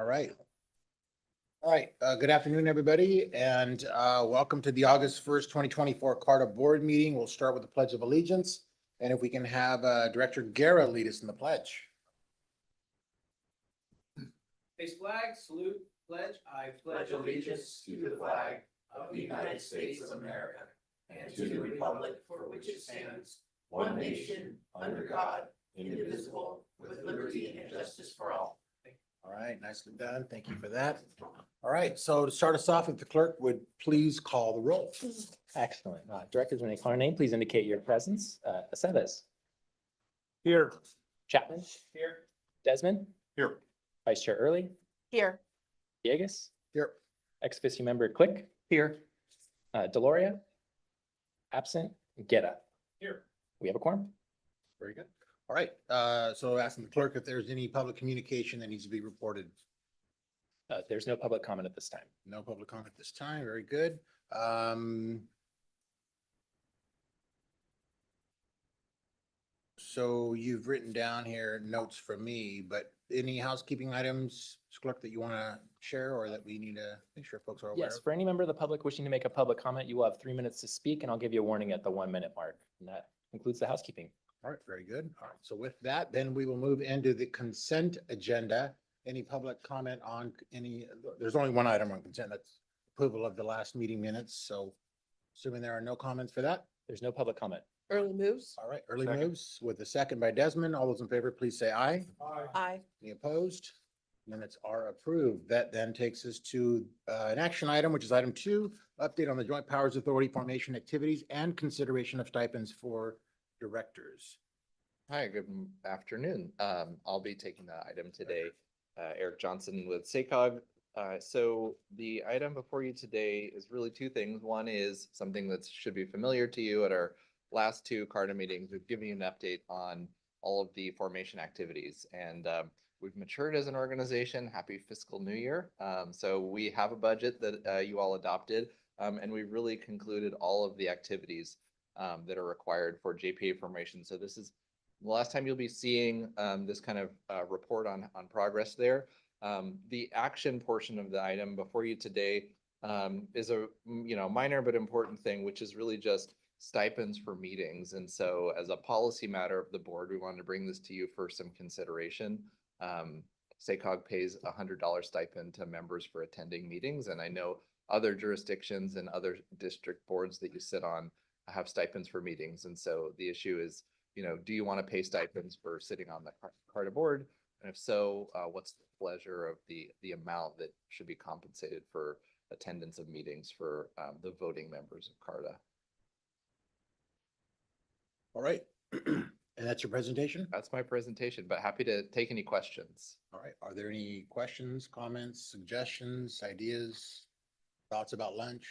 All right. All right, good afternoon, everybody, and welcome to the August 1st, 2024 CARTA Board Meeting. We'll start with the Pledge of Allegiance, and if we can have Director Guerra lead us in the pledge. Face flag, salute, pledge. I pledge allegiance to the flag of the United States of America and to the republic for which it stands, one nation, under God, indivisible, with liberty and justice for all. All right, nicely done. Thank you for that. All right, so to start us off, if the clerk would please call the roll. Excellent. Directors, when they call your name, please indicate your presence. Aceves. Here. Chapman. Here. Desmond. Here. Vice Chair Early. Here. Villegas. Here. Ex officio member Click. Here. Deloria. Absent. Guerra. Here. We have a quorum. Very good. All right, so asking the clerk if there's any public communication that needs to be reported. There's no public comment at this time. No public comment this time. Very good. So you've written down here notes from me, but any housekeeping items, clerk, that you want to share or that we need to make sure folks are aware Yes, of? for any member of the public wishing to make a public comment, you will have 3 minutes to speak, and I'll give you a warning at the 1 minute mark. And that concludes the housekeeping. All right, very good. All right, so with that, then we will move into the consent agenda. Any public comment on any, there's only one item on consent, that's approval of the last meeting minutes. So assuming there are no comments for that. There's no public comment. Early moves. All right, early Second. moves with a second by Desmond. All those in favor, please say aye. Aye. Any opposed? Minutes are approved. That then takes us to an action item, which is item 2, update on the Joint Powers Authority formation activities and consideration of stipends for directors. Hi, good afternoon. I'll be taking the item today. Eric Johnson with SACOG. So the item before you today is really 2 things. One is something that should be familiar to you. At our last 2 CARTA meetings, we've given you an update on all of the formation activities, and we've matured as an organization. Happy fiscal new year. So we have a budget that you all adopted, and we really concluded all of the activities that are required for JPA formation. So this is the last time you'll be seeing this kind of report on progress there. The action portion of the item before you today is a minor but important thing, which is really just stipends for meetings. And so as a policy matter of the board, we wanted to bring this to you for some consideration. SACOG pays $100 stipend to members for attending meetings. And I know other jurisdictions and other district boards that you sit on have stipends for meetings. And so the issue is, do you want to pay stipends for sitting on the CARTA board? And if so, what's the pleasure of the amount that should be compensated for attendance of meetings for the voting members of CARTA? All right. And that's your presentation? That's my presentation, but happy to take any questions. All right. Are there any questions, comments, suggestions, ideas, thoughts about lunch?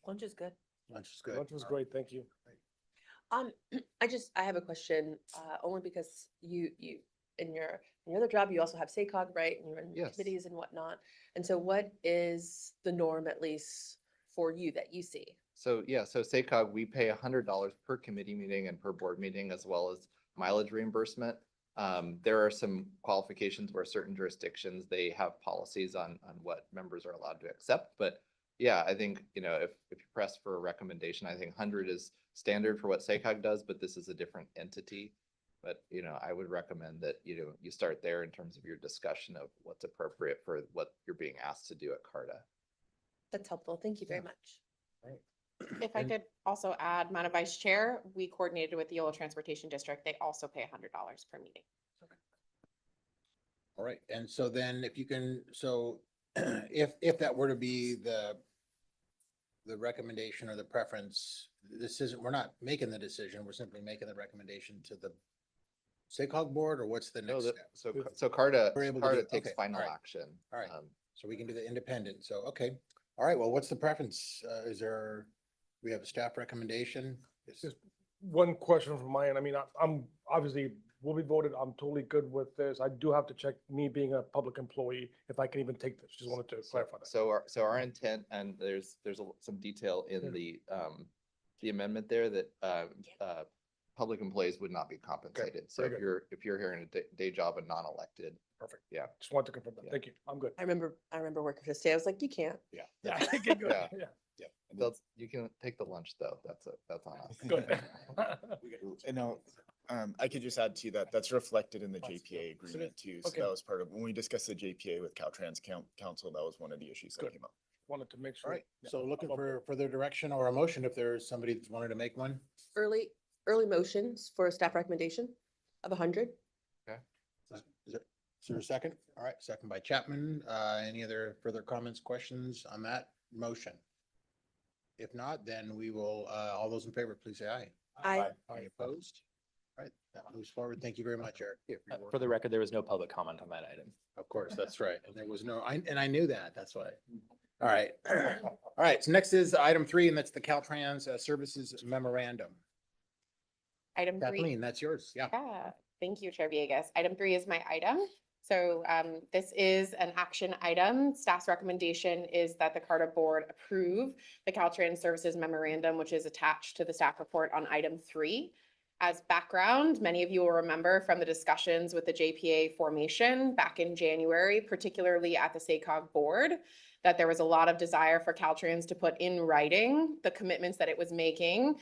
Lunch is good. Lunch is good. Lunch was great, thank you. I have a question, only because you in your other job, you also have SACOG, right? And you're in Yes. committees and whatnot. And so what is the norm, at least for you, that you see? So yeah, so SACOG, we pay $100 per committee meeting and per board meeting, as well as mileage reimbursement. There are some qualifications where certain jurisdictions, they have policies on what members are allowed to accept. But yeah, I think, if you press for a recommendation, I think 100 is standard for what SACOG does, but this is a different entity. But, I would recommend that, you start there in terms of your discussion of what's appropriate for what you're being asked to do at CARTA. That's helpful. Thank you very much. If I could also add, Madam Vice Chair, we coordinated with the Yolo Transportation District. They also pay $100 per meeting. All right. And so then if you can, so if that were to be the recommendation or the preference, we're not making the decision, we're simply making the recommendation to the SACOG board, or what's the No, next step? so CARTA, We're able to CARTA do- takes okay, final all right. action. All right. So we can do the independent. So, okay. All right. Well, what's the preference? We have a staff recommendation? Just one question from my end. I mean, I'm obviously will be voted. I'm totally good with this. I do have to check, me being a public employee, if I can even take this. Just wanted to clarify that. So our intent, and there's some detail in the amendment there that public employees would not be compensated. So very good. if you're here in a day job and non-elected, Perfect. Yeah. Just wanted to confirm that. Yeah. Thank you. I'm good. I remember working for the state. I was like, you can't. Yeah. Yeah. Okay, good. Yeah. Yeah. you can take the lunch though. That's on us. Good. And now, I could just add to that, that's reflected in the JPA agreement too. So Okay. that was part of, when we discussed the JPA with Caltrans Council, that was one of the issues that Good. came up. Wanted to make All sure. right, Yeah. so looking for further direction or a motion if there's somebody that's wanted to make one. Early motions for a staff recommendation of 100. Is there a second? All right, second by Chapman. Any other further comments, questions on that motion? If not, then we will, all those in favor, please say aye. Aye. Any opposed? All right, that moves forward. Thank you very much, Eric. For the record, there was no public comment on that item. Of course, that's right. And there was no, and I knew that, that's why. All right. All right, so next is item 3, and that's the Caltrans Services Memorandum. Item 3. Kathleen, that's yours. Yeah. Yeah, thank you, Chair Villegas. Item 3 is my item. So this is an action item. Staff's recommendation is that the CARTA board approve the Caltrans Services Memorandum, which is attached to the staff report on item 3. As background, many of you will remember from the discussions with the JPA formation back in January, particularly at the SACOG board, that there was a lot of desire for Caltrans to put in writing the commitments that it was making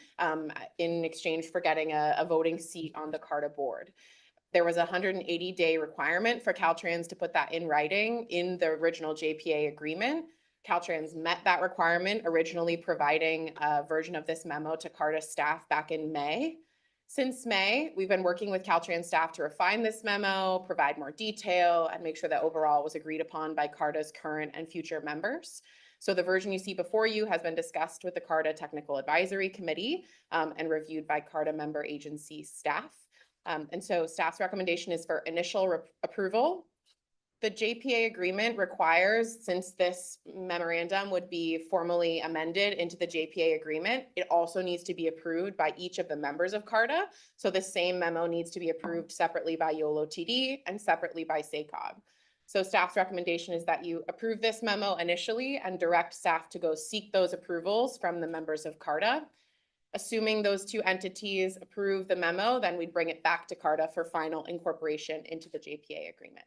in exchange for getting a voting seat on the CARTA board. There was a 180-day requirement for Caltrans to put that in writing in the original JPA agreement. Caltrans met that requirement, originally providing a version of this memo to CARTA staff back in May. Since May, we've been working with Caltrans staff to refine this memo, provide more detail, and make sure that overall was agreed upon by CARTA's current and future members. So the version you see before you has been discussed with the CARTA Technical Advisory Committee and reviewed by CARTA member agency staff. And so staff's recommendation is for initial approval. The JPA agreement requires, since this memorandum would be formally amended into the JPA agreement, it also needs to be approved by each of the members of CARTA. So the same memo needs to be approved separately by YOLO TD and separately by SACOG. So staff's recommendation is that you approve this memo initially and direct staff to go seek those approvals from the members of CARTA. Assuming those two entities approve the memo, then we'd bring it back to CARTA for final incorporation into the JPA agreement.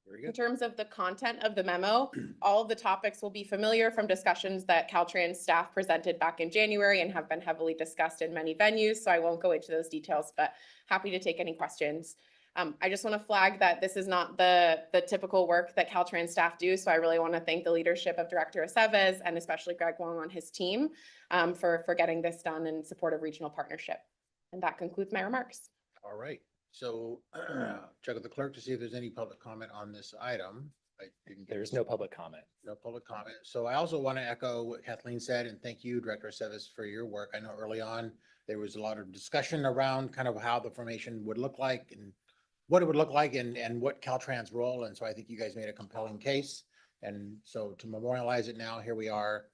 Very In good. terms of the content of the memo, all of the topics will be familiar from discussions that Caltrans staff presented back in January and have been heavily discussed in many venues, so I won't go into those details, but happy to take any questions. I just want to flag that this is not the typical work that Caltrans staff do, so I really want to thank the leadership of Director Aceves and especially Greg Wong on his team for getting this done in support of regional partnership. And that concludes my remarks. All right, so check with the clerk to see if there's any public comment on this item. I didn't get There's no public comment. No public comment. So I also want to echo what Kathleen said, and thank you, Director Aceves, for your work. I know early on, there was a lot of discussion around kind of how the formation would look like and what it would look like and what Caltrans' role. And so I think you guys made a compelling case. And so to memorialize it now, here we are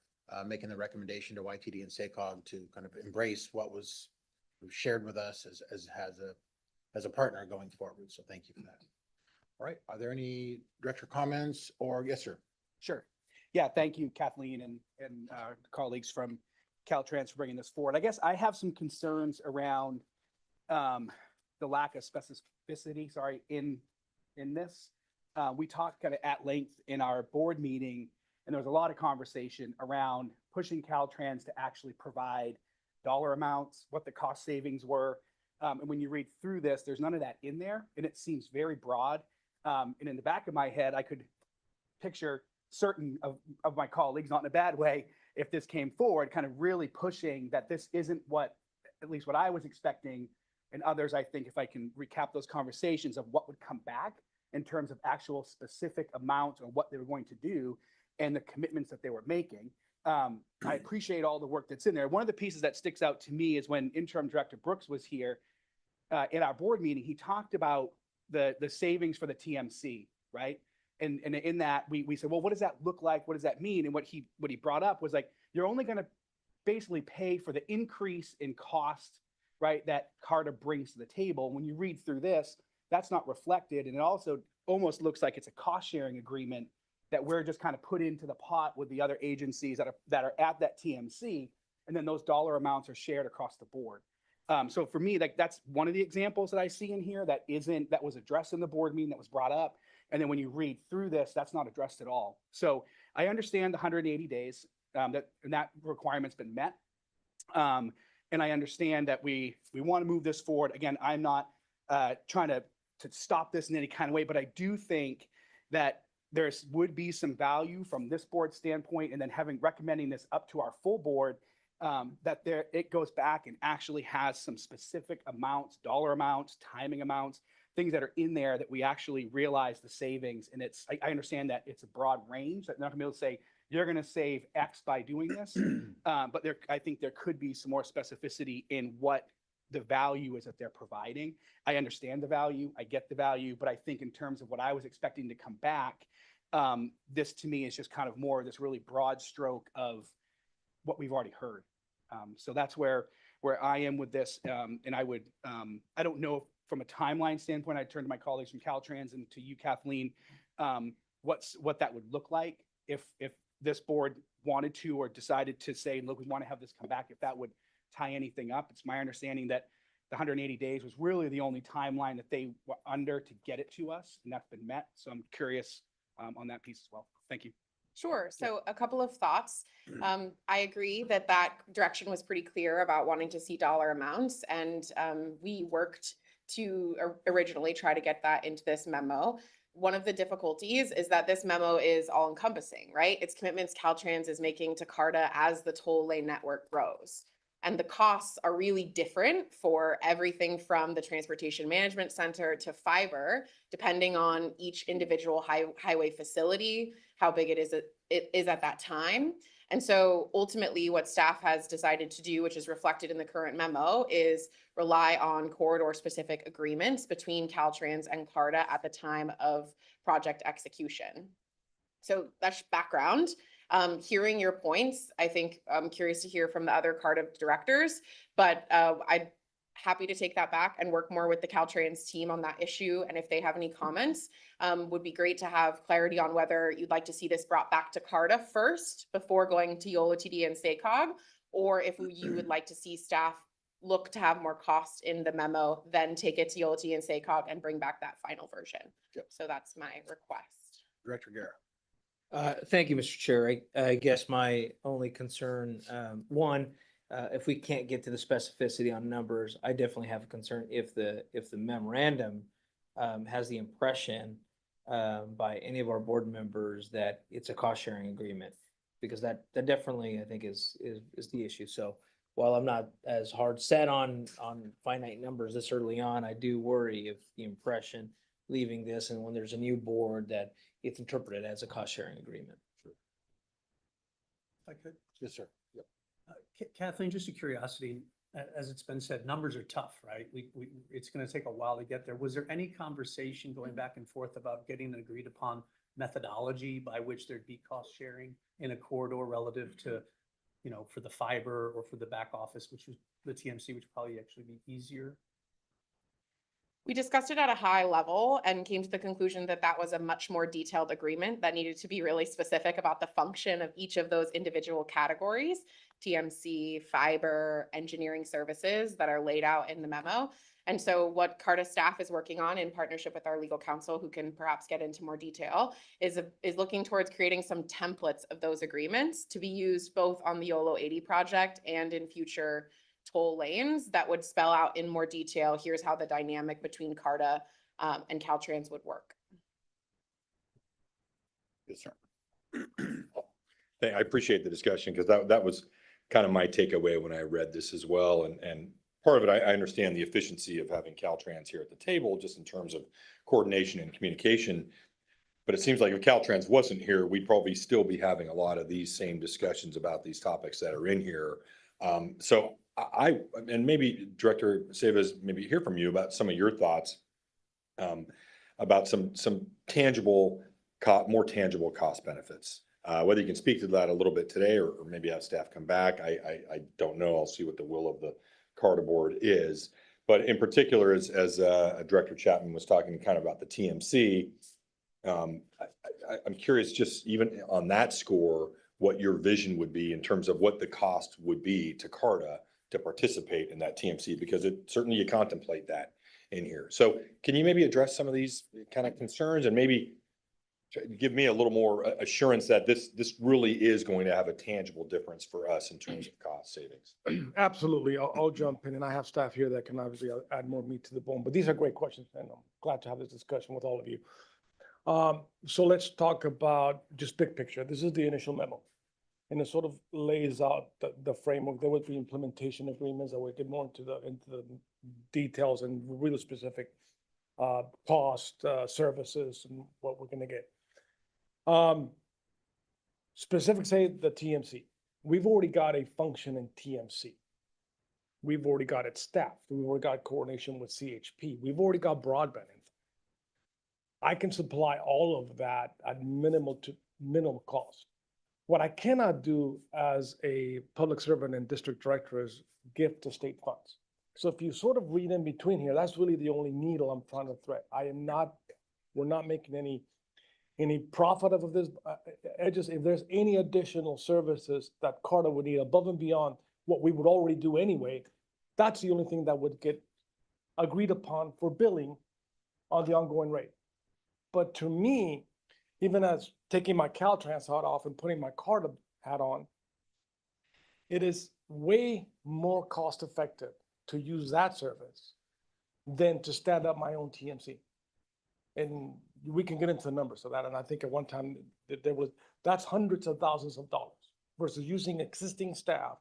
making the recommendation to YTD and SACOG to kind of embrace what was shared with us as a partner going forward. So thank you for that. All right, are there any director comments or yes, sir? Sure. Yeah, thank you, Kathleen and colleagues from Caltrans for bringing this forward. I guess I have some concerns around the lack of specificity, in this. We talked kind of at length in our board meeting, and there was a lot of conversation around pushing Caltrans to actually provide dollar amounts, what the cost savings were. And when you read through this, there's none of that in there, and it seems very broad. And in the back of my head, I could picture certain of my colleagues, not in a bad way, if this came forward, kind of really pushing that this isn't at least what I was expecting, and others, I think, if I can recap those conversations of what would come back in terms of actual specific amounts or what they were going to do and the commitments that they were making. I appreciate all the work that's in there. One of the pieces that sticks out to me is when Interim Director Brooks was here in our board meeting, he talked about the savings for the TMC, right? And in that, we said, well, what does that look like? What does that mean? And what he brought up was like, you're only going to basically pay for the increase in cost, right, that CARTA brings to the table. When you read through this, that's not reflected. And it also almost looks like it's a cost sharing agreement that we're just kind of put into the pot with the other agencies that are at that TMC. And then those dollar amounts are shared across the board. So for me, like, that's one of the examples that I see in here that was addressed in the board meeting, that was brought up. And then when you read through this, that's not addressed at all. So I understand the 180 days, that requirement's been met. And I understand that we want to move this forward. Again, I'm not trying to stop this in any kind of way, but I do think that would be some value from this board standpoint, and then recommending this up to our full board, that it goes back and actually has some specific amounts, dollar amounts, timing amounts, things that are in there that we actually realize the savings. And I understand that it's a broad range, that they're not gonna be able to say, you're gonna save X by doing this. But I think there could be some more specificity in what the value is that they're providing. I understand the value, I get the value, but I think in terms of what I was expecting to come back, this to me is just kind of more of this really broad stroke of what we've already heard. So that's where I am with this. And I don't know if from a timeline standpoint, I turn to my colleagues from Caltrans and to you, Kathleen, what that would look like if this board wanted to or decided to say, look, we want to have this come back, if that would tie anything up. It's my understanding that the 180 days was really the only timeline that they were under to get it to us, and that's been met. So I'm curious on that piece as well. Thank you. Sure. So a couple of thoughts. I agree that direction was pretty clear about wanting to see dollar amounts, and we worked to originally try to get that into this memo. One of the difficulties is that this memo is all encompassing, right? It's commitments Caltrans is making to CARTA as the toll lane network grows. And the costs are really different for everything from the Transportation Management Center to fiber, depending on each individual highway facility, how big it is at that time. And so ultimately what staff has decided to do, which is reflected in the current memo, is rely on corridor specific agreements between Caltrans and CARTA at the time of project execution. So that's background. Hearing your points, I think I'm curious to hear from the other CARTA directors, but I'd happy to take that back and work more with the Caltrans team on that issue. And if they have any comments, would be great to have clarity on whether you'd like to see this brought back to CARTA first before going to YOLO TD and SACOG, or if you would like to see staff look to have more cost in the memo, then take it to YOLO TD and SACOG and bring back that final version. Yep. So that's my request. Director Guerra. Thank you, Mr. Chair. I guess my only concern, if we can't get to the specificity on numbers, I definitely have a concern if the memorandum has the impression by any of our board members that it's a cost sharing agreement, because that definitely I think is the issue. So while I'm not as hard set on finite numbers this early on, I do worry if the impression leaving this and when there's a new board that it's interpreted as a cost sharing agreement. I could. Yes, sir. Yep. Kathleen, just a curiosity, as it's been said, numbers are tough, right? It's going to take a while to get there. Was there any conversation going back and forth about getting an agreed upon methodology by which there'd be cost sharing in a corridor relative to, for the fiber or for the back office, which was the TMC, which would probably actually be easier? We discussed it at a high level and came to the conclusion that that was a much more detailed agreement that needed to be really specific about the function of each of those individual categories, TMC, fiber, engineering services that are laid out in the memo. And so what CARTA staff is working on in partnership with our legal counsel, who can perhaps get into more detail, is looking towards creating some templates of those agreements to be used both on the YOLO 80 project and in future toll lanes that would spell out in more detail, here's how the dynamic between CARTA and Caltrans would work. Yes, sir. I appreciate the discussion, because that was kind of my takeaway when I read this as well. And part of it, I understand the efficiency of having Caltrans here at the table, just in terms of coordination and communication. But it seems like if Caltrans wasn't here, we'd probably still be having a lot of these same discussions about these topics that are in here. So and maybe Director Savas, maybe hear from you about some of your thoughts about some tangible, more tangible cost benefits. Whether you can speak to that a little bit today, or maybe have staff come back, I don't know. I'll see what the will of the CARTA board is. But in particular, as Director Chapman was talking kind of about the TMC, I'm curious, just even on that score, what your vision would be in terms of what the cost would be to CARTA to participate in that TMC, because it certainly you contemplate that in here. So can you maybe address some of these kind of concerns and maybe give me a little more assurance that this really is going to have a tangible difference for us in terms of cost savings? Absolutely. I'll jump in, and I have staff here that can obviously add more meat to the bone, but these are great questions, and I'm glad to have this discussion with all of you. So let's talk about just big picture. This is the initial memo. And it sort of lays out the framework. There would be implementation agreements that would get more into the details and really specific cost, services, and what we're gonna get. Specific, say, the TMC. We've already got a functioning TMC. We've already got it staffed. We've already got coordination with CHP. We've already got broadband. I can supply all of that at minimal cost. What I cannot do as a public servant and district director is give to state funds. So if you sort of read in between here, that's really the only needle I'm trying to thread. We're not making any profit of this. If there's any additional services that CARTA would need above and beyond what we would already do anyway, that's the only thing that would get agreed upon for billing on the ongoing rate. But to me, even as taking my Caltrans hat off and putting my CARTA hat on, it is way more cost effective to use that service than to stand up my own TMC. And we can get into the numbers of that. And I think at one time that's hundreds of thousands of dollars versus using existing staff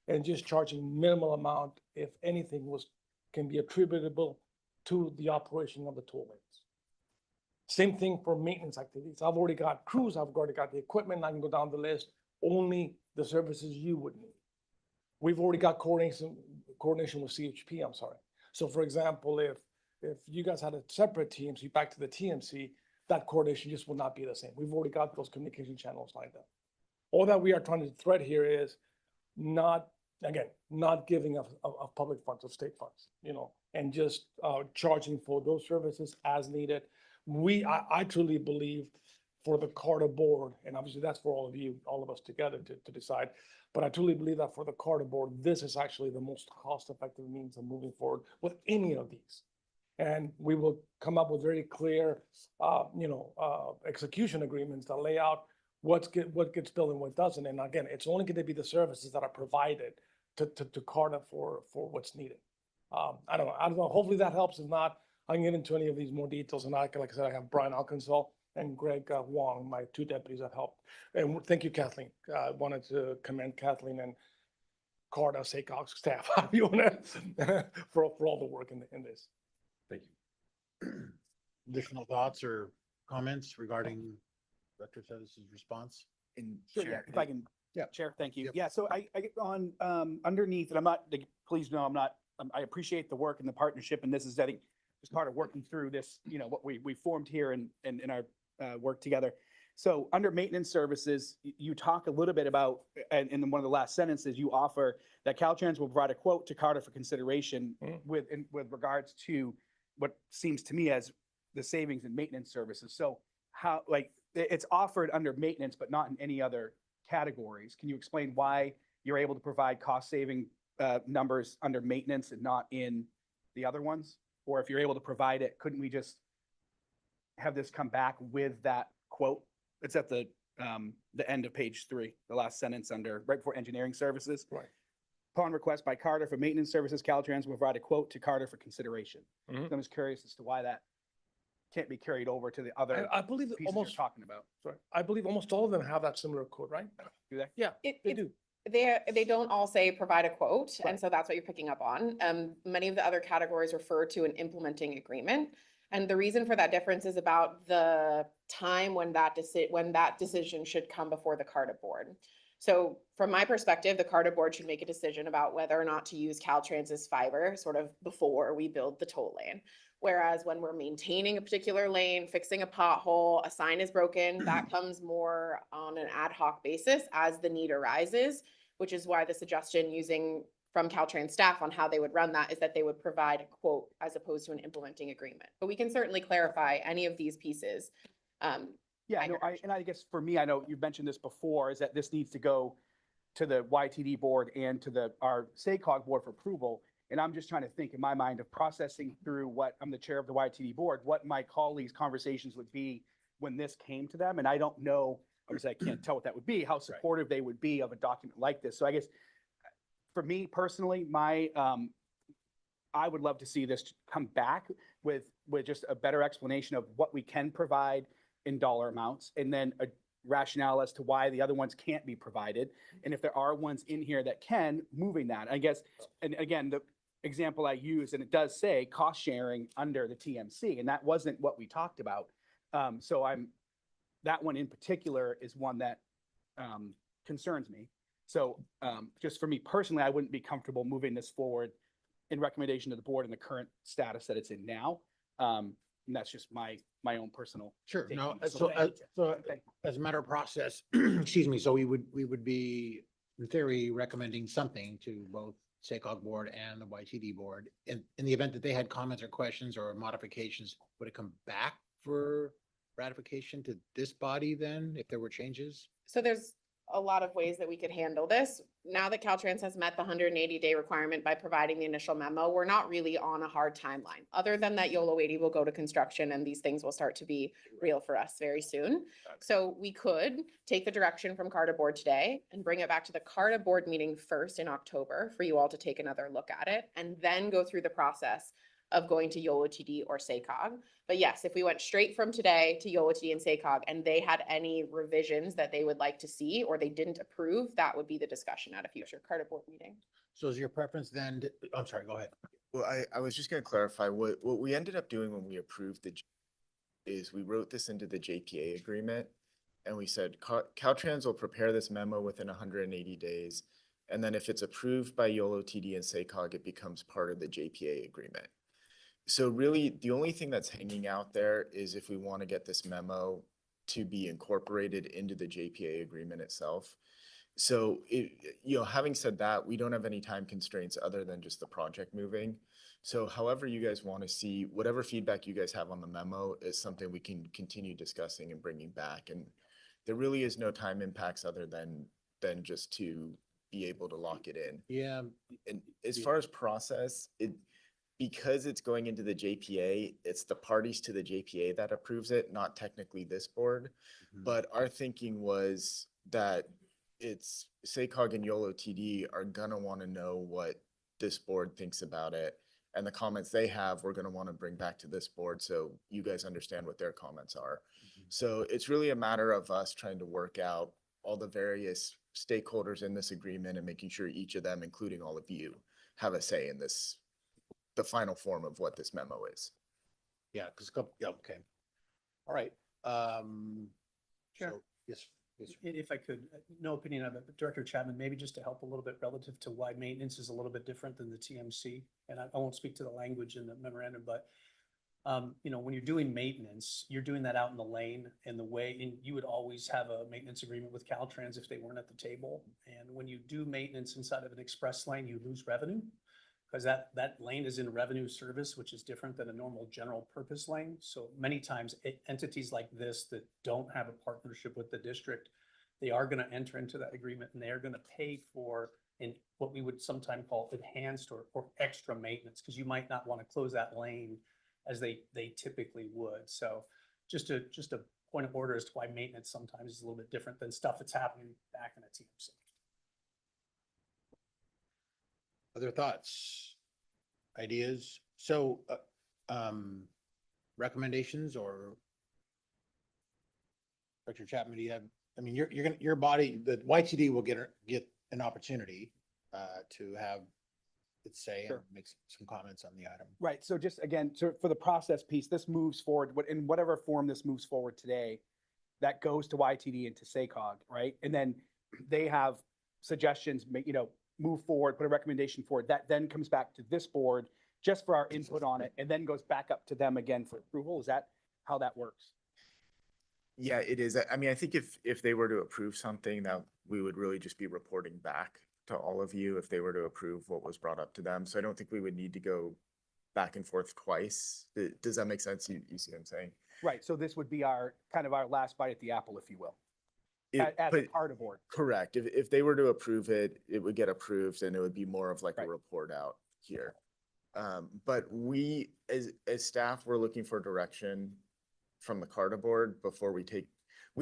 and just charging minimal amount, if anything can be attributable to the operation of the toll lanes. Same thing for maintenance activities. I've already got crews, I've already got the equipment, I can go down the list, only the services you would need. We've already got coordination with CHP, I'm sorry. So for example, if you guys had a separate TMC, back to the TMC, that coordination just would not be the same. We've already got those communication channels lined up. All that we are trying to thread here is not giving of public funds, of state funds, and just charging for those services as needed. I truly believe for the CARTA board, and obviously that's for all of you, all of us together to decide, but I truly believe that for the CARTA board, this is actually the most cost-effective means of moving forward with any of these. And we will come up with very clear, execution agreements that lay out what gets billed and what doesn't. And again, it's only going to be the services that are provided to CARTA for what's needed. I don't know. Hopefully that helps. If not, I can get into any of these more details. And like I said, I have Brian Alkinsall and Greg Wong, my two deputies that helped. And thank you, Kathleen. I wanted to commend Kathleen and CARTA, SACOG staff, for all the work in this. Thank you. Additional thoughts or comments regarding Director Pettis' response? Sure, yeah, if I can, Yeah. Chair, thank you. Yep. Yeah, so I get on, underneath, and I'm not, please know, I appreciate the work and the partnership, and this is, I think, just part of working through this, what we formed here and in our work together. So under maintenance services, you talk a little bit about, and in one of the last sentences, you offer that Caltrans will provide a quote to CARTA for consideration with regards to what seems to me as the savings in maintenance services. So how, it's offered under maintenance, but not in any other categories. Can you explain why you're able to provide cost saving numbers under maintenance and not in the other ones? Or if you're able to provide it, couldn't we just have this come back with that quote? It's at the end of page 3, the last sentence right before engineering services. Right. Upon request by CARTA for maintenance services, Caltrans will provide a quote to CARTA for consideration. So I'm just curious as to why that can't be carried over to the other I believe that pieces you're talking about. sorry, I believe almost all of them have that similar code, right? Do they? Yeah, they do. They don't all say provide a quote, Right. and so that's what you're picking up on. Many of the other categories refer to an implementing agreement. And the reason for that difference is about the time when that decision should come before the CARTA board. So from my perspective, the CARTA board should make a decision about whether or not to use Caltrans's fiber sort of before we build the toll lane. Whereas when we're maintaining a particular lane, fixing a pothole, a sign is broken, that comes more on an ad hoc basis as the need arises, which is why the suggestion from Caltrans staff on how they would run that is that they would provide a quote as opposed to an implementing agreement. But we can certainly clarify any of these pieces. Yeah, I know, and I guess for me, I know you've mentioned this before, is that this needs to go to the YTD board and to our SACOG board for approval. And I'm just trying to think in my mind of processing through what, I'm the chair of the YTD board, what my colleagues' conversations would be when this came to them. And I don't know, obviously I can't tell what that would be, how supportive they would be of a document like this. So I guess for me personally, I would love to see this come back with just a better explanation of what we can provide in dollar amounts, and then a rationale as to why the other ones can't be provided. And if there are ones in here that can, moving that, I guess, and again, the example I use, and it does say cost sharing under the TMC, and that wasn't what we talked about. So that one in particular is one that concerns me. So just for me personally, I wouldn't be comfortable moving this forward in recommendation to the board in the current status that it's in now. And that's just my own personal. Sure, no, thinking. so, thank you. so as a matter of process, excuse me, so we would be, in theory, recommending something to both SACOG board and the YTD board. In the event that they had comments or questions or modifications, would it come back for ratification to this body then, if there were changes? So there's a lot of ways that we could handle this. Now that Caltrans has met the 180-day requirement by providing the initial memo, we're not really on a hard timeline. Other than that, YOLO 80 will go to construction and these things will start to be real for us very soon. So we could take the direction from CARTA board today and bring it back to the CARTA board meeting first in October for you all to take another look at it, and then go through the process of going to YOLO TD or SACOG. But yes, if we went straight from today to YOLO TD and SACOG and they had any revisions that they would like to see or they didn't approve, that would be the discussion at a future CARTA board meeting. So is your preference then, I'm sorry, go ahead. Well, I was just gonna clarify, what we ended up doing when we approved is we wrote this into the JPA agreement. And we said Caltrans will prepare this memo within 180 days. And then if it's approved by YOLO TD and SACOG, it becomes part of the JPA agreement. So really, the only thing that's hanging out there is if we want to get this memo to be incorporated into the JPA agreement itself. So, having said that, we don't have any time constraints other than just the project moving. So however you guys want to see, whatever feedback you guys have on the memo is something we can continue discussing and bringing back. And there really is no time impacts other than just to be able to lock it in. Yeah. And as far as process, because it's going into the JPA, it's the parties to the JPA that approves it, not technically this board. But our thinking was that it's SACOG and YOLO TD are gonna wanna know what this board thinks about it. And the comments they have, we're gonna wanna bring back to this board so you guys understand what their comments are. So it's really a matter of us trying to work out all the various stakeholders in this agreement and making sure each of them, including all of you, have a say in this, the final form of what this memo is. Yeah, because, yeah, okay. All right. Sure. So, yes, yes. If I could, no opinion of it, but Director Chapman, maybe just to help a little bit relative to why maintenance is a little bit different than the TMC. And I won't speak to the language in the memorandum, but when you're doing maintenance, you're doing that out in the lane and the way, and you would always have a maintenance agreement with Caltrans if they weren't at the table. And when you do maintenance inside of an express lane, you lose revenue because that lane is in revenue service, which is different than a normal general purpose lane. So many times entities like this that don't have a partnership with the district, they are going to enter into that agreement and they are going to pay for what we would sometimes call enhanced or extra maintenance, because you might not want to close that lane as they typically would. So just a point of order as to why maintenance sometimes is a little bit different than stuff that's happening back in a TMC. Other thoughts, ideas? So, recommendations or Dr. Chapman, do you have, I mean, your body, the YTD will get an opportunity to have its say and Sure. make some comments on the item. Right, so just again, so for the process piece, this moves forward, in whatever form this moves forward today, that goes to YTD and to SACOG, right? And then they have suggestions, move forward, put a recommendation forward, that then comes back to this board just for our input on it, and then goes back up to them again for approval. Is that how that works? Yeah, it is. I mean, I think if they were to approve something, that we would really just be reporting back to all of you if they were to approve what was brought up to them. So I don't think we would need to go back and forth twice. Does that make sense? You see what I'm saying? Right, so this would be our last bite at the apple, if you will. As a but CARTA board. correct. If they were to approve it, it would get approved and it would be more of like a Right. report out here. But we, as staff, we're looking for direction from the CARTA board before we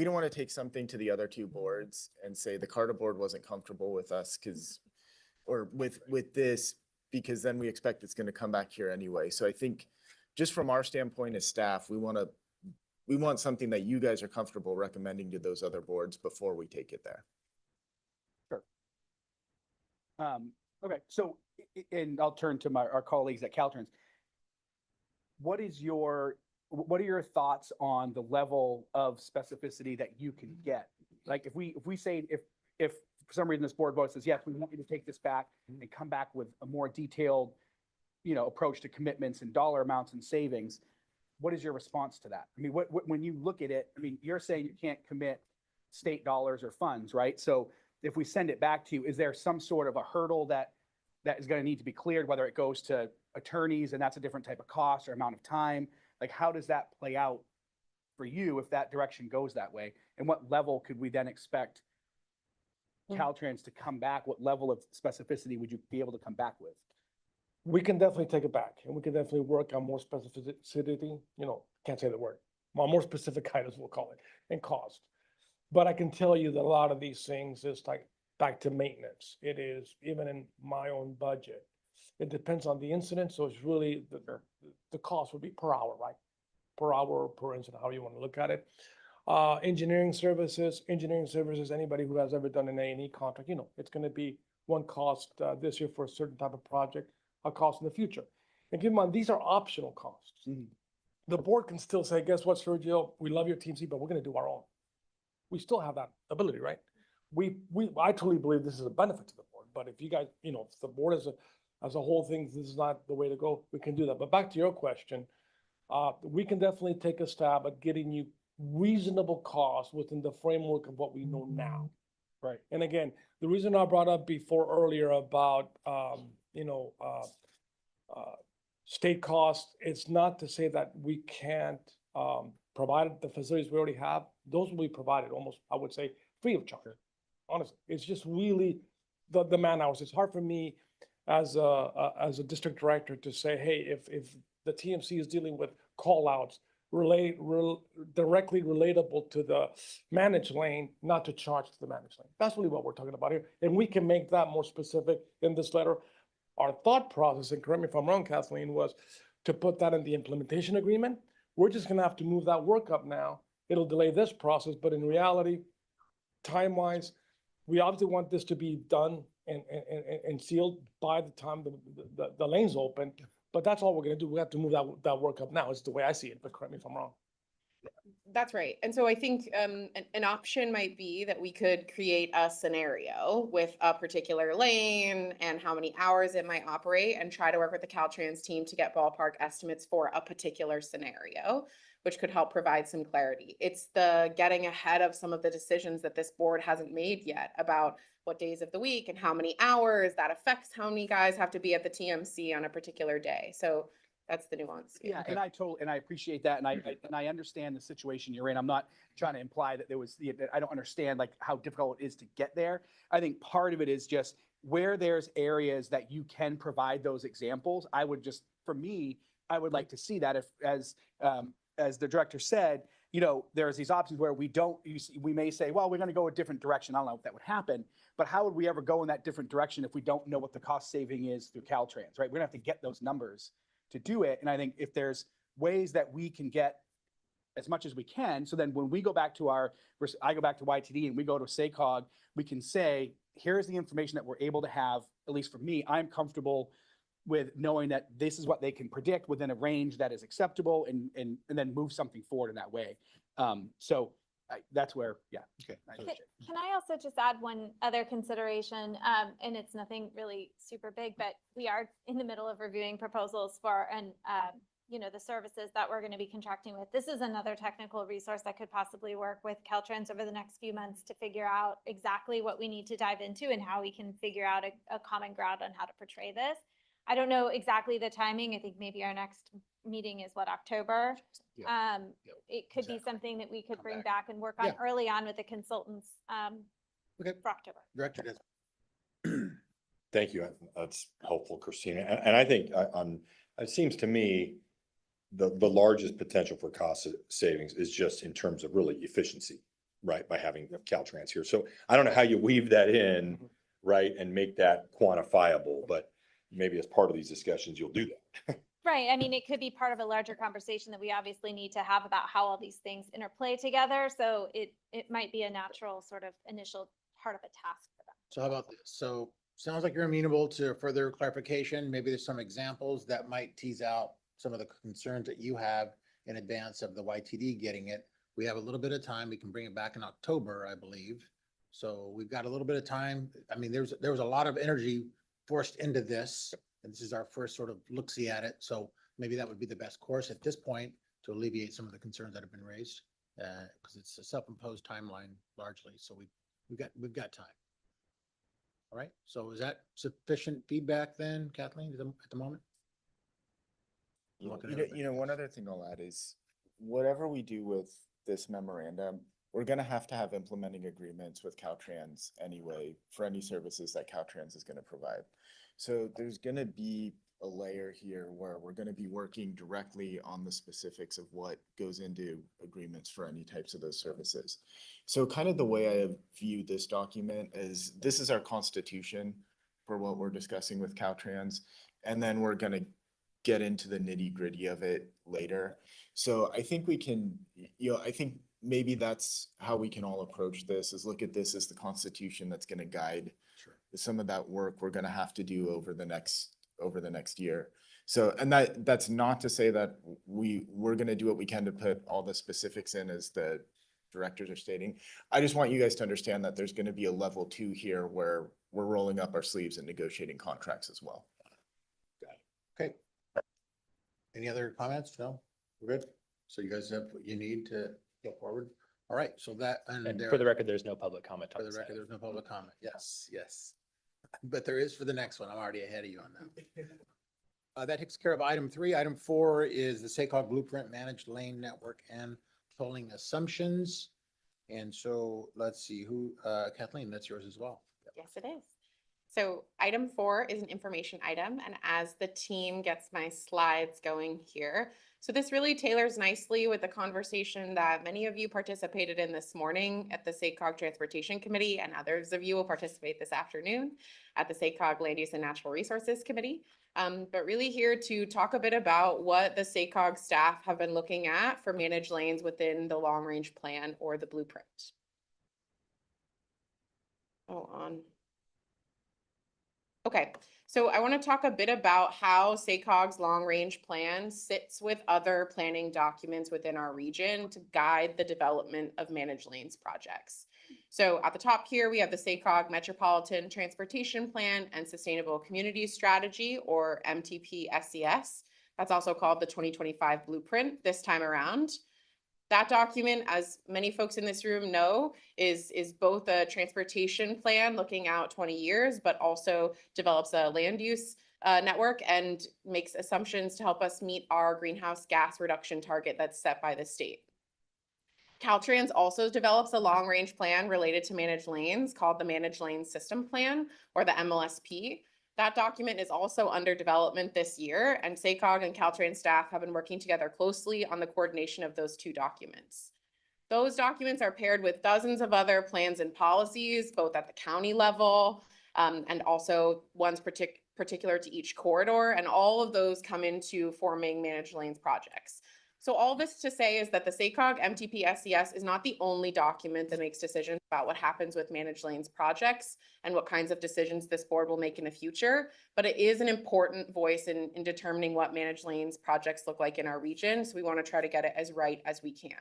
don't want to take something to the other two boards and say the CARTA board wasn't comfortable with us or with this, because then we expect it's going to come back here anyway. So I think just from our standpoint as staff, we want something that you guys are comfortable recommending to those other boards before we take it there. Okay, so, and I'll turn to our colleagues at Caltrans. What are your thoughts on the level of specificity that you can get? Like, if we say, if for some reason this board vote says, yes, we want you to take this back and come back with a more detailed, approach to commitments and dollar amounts and savings, what is your response to that? I mean, when you look at it, I mean, you're saying you can't commit state dollars or funds, right? So if we send it back to you, is there some sort of a hurdle that is going to need to be cleared, whether it goes to attorneys and that's a different type of cost or amount of time? Like, how does that play out for you if that direction goes that way? And what level could we then expect Caltrans to come back? What level of specificity would you be able to come back with? We can definitely take it back and we can definitely work on more specificity, can't say the word, more specific items, we'll call it, and cost. But I can tell you that a lot of these things is like back to maintenance. It is even in my own budget. It depends on the incident. So it's really the cost would be per hour, right? Per hour or per incident, how you want to look at it. Engineering services, anybody who has ever done an A&E contract, it's going to be one cost this year for a certain type of project, a cost in the future. And keep in mind, these are optional costs. The board can still say, guess what, Sergio, we love your TMC, but we're going to do our own. We still have that ability, right? I truly believe this is a benefit to the board, but if you guys, if the board as a whole thinks this is not the way to go, we can do that. But back to your question, we can definitely take a stab at getting you reasonable costs within the framework of what we know now. Right. And again, the reason I brought up earlier about, state costs, it's not to say that we can't, provide the facilities we already have. Those will be provided almost, I would say, free of charge. Honestly, it's just really the man hours. It's hard for me as a district director to say, hey, if the TMC is dealing with call outs directly relatable to the managed lane, not to charge to the managed lane. That's really what we're talking about here. And we can make that more specific in this letter. Our thought process, and correct me if I'm wrong, Kathleen, was to put that in the implementation agreement. We're just gonna have to move that work up now. It'll delay this process, but in reality, time-wise, we obviously want this to be done and sealed by the time the lane's open. But that's all we're gonna do. We have to move that work up now, is the way I see it, but correct me if I'm wrong. That's right. And so I think an option might be that we could create a scenario with a particular lane and how many hours it might operate and try to work with the Caltrans team to get ballpark estimates for a particular scenario, which could help provide some clarity. It's the getting ahead of some of the decisions that this board hasn't made yet about what days of the week and how many hours that affects how many guys have to be at the TMC on a particular day. So that's the nuance. Yeah, and I appreciate that, and I understand the situation you're in. I'm not trying to imply that I don't understand like how difficult it is to get there. I think part of it is just where there's areas that you can provide those examples. I would like to see that as the director said, there's these options where we may say, well, we're going to go a different direction. I don't know if that would happen, but how would we ever go in that different direction if we don't know what the cost saving is through Caltrans, right? We're gonna have to get those numbers to do it. And I think if there's ways that we can get as much as we can, so then when we go back to I go back to YTD and we go to SACOG, we can say, here's the information that we're able to have, at least for me, I'm comfortable with knowing that this is what they can predict within a range that is acceptable and then move something forward in that way. That's where, yeah. Okay. Can I also just add one other consideration? And it's nothing really super big, but we are in the middle of reviewing proposals for the services that we're going to be contracting with. This is another technical resource that could possibly work with Caltrans over the next few months to figure out exactly what we need to dive into and how we can figure out a common ground on how to portray this. I don't know exactly the timing. I think maybe our next meeting is what, October? Yeah. It could be exactly. something that we could Come bring back. back and work on Yeah. early on with the consultants, Okay, for October. Director Des- Thank you. That's helpful, Christina. And I think it seems to me the largest potential for cost savings is just in terms of really efficiency, right? By having Caltrans here. So I don't know how you weave that in, right, and make that quantifiable, but maybe as part of these discussions, you'll do that. Right, I mean, it could be part of a larger conversation that we obviously need to have about how all these things interplay together, so it might be a natural sort of initial part of a task for them. So how about this? So sounds like you're amenable to further clarification. Maybe there's some examples that might tease out some of the concerns that you have in advance of the YTD getting it. We have a little bit of time. We can bring it back in October, I believe. So we've got a little bit of time. I mean, there was a lot of energy forced into this, and this is our first sort of look-see at it. So maybe that would be the best course at this point to alleviate some of the concerns that have been raised, because it's a self-imposed timeline largely. So we've got time. All right, so is that sufficient feedback then, Kathleen, at the moment? Looking at everything. One other thing I'll add is whatever we do with this memorandum, we're gonna have to have implementing agreements with Caltrans anyway for any services that Caltrans is gonna provide. So there's gonna be a layer here where we're gonna be working directly on the specifics of what goes into agreements for any types of those services. So kind of the way I view this document is this is our constitution for what we're discussing with Caltrans. And then we're gonna get into the nitty gritty of it later. So I think we can, I think maybe that's how we can all approach this, is look at this as the constitution that's gonna guide some of that work we're gonna have to do over the next year. So, and that's not to say that we're gonna do what we can to put all the specifics in as the directors are stating. I just want you guys to understand that there's gonna be a level 2 here where we're rolling up our sleeves and negotiating contracts as well. Okay. Any other comments? No? We're good? So you guys have what you need to go forward? All right, so that, And there- for the record, there's no public comment on For the this record, item. there's no public comment. Yes, yes. But there is for the next one. I'm already ahead of you on that. That takes care of item 3. Item 4 is the SACOG Blueprint Managed Lane Network and Tolling Assumptions. And so let's see who, Kathleen, that's yours as well. Yes, it is. So item 4 is an information item, and as the team gets my slides going here, so this really tailors nicely with the conversation that many of you participated in this morning at the SACOG Transportation Committee, and others of you will participate this afternoon at the SACOG Land Use and Natural Resources Committee. But really here to talk a bit about what the SACOG staff have been looking at for managed lanes within the long range plan or the blueprint. Okay, so I want to talk a bit about how SACOG's long-range plan sits with other planning documents within our region to guide the development of managed lanes projects. So at the top here, we have the SACOG Metropolitan Transportation Plan and Sustainable Communities Strategy, or MTP-SCS. That's also called the 2025 Blueprint this time around. That document, as many folks in this room know, is both a transportation plan looking out 20 years, but also develops a land use network and makes assumptions to help us meet our greenhouse gas reduction target that's set by the state. Caltrans also develops a long-range plan related to managed lanes called the Managed Lanes System Plan, or the MLSP. That document is also under development this year, and SACOG and Caltrans staff have been working together closely on the coordination of those two documents. Those documents are paired with dozens of other plans and policies, both at the county level and also ones particular to each corridor, and all of those come into forming managed lanes projects. So all this to say is that the SACOG MTP-SCS is not the only document that makes decisions about what happens with managed lanes projects and what kinds of decisions this board will make in the future, but it is an important voice in determining what managed lanes projects look like in our region. So we want to try to get it as right as we can.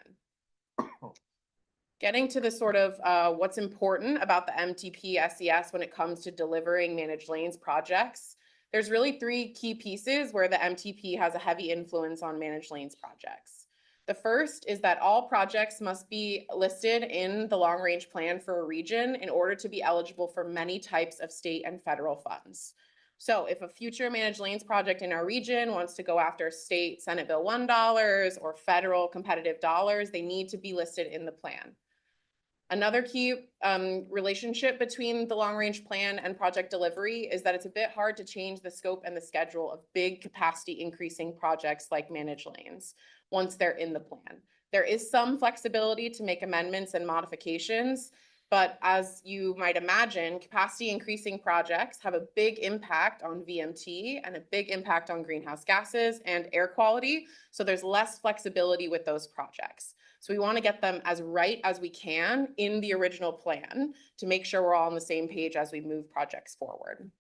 Getting to the sort of what's important about the MTP-SCS when it comes to delivering managed lanes projects. There's really 3 key pieces where the MTP has a heavy influence on managed lanes projects. The first is that all projects must be listed in the long range plan for a region in order to be eligible for many types of state and federal funds. So if a future managed lanes project in our region wants to go after state Senate Bill $1 or federal competitive dollars, they need to be listed in the plan. Another key relationship between the long-range plan and project delivery is that it's a bit hard to change the scope and the schedule of big capacity increasing projects like managed lanes once they're in the plan. There is some flexibility to make amendments and modifications, but as you might imagine, capacity increasing projects have a big impact on VMT and a big impact on greenhouse gases and air quality. So there's less flexibility with those projects. So we want to get them as right as we can in the original plan to make sure we're all on the same page as we move projects forward.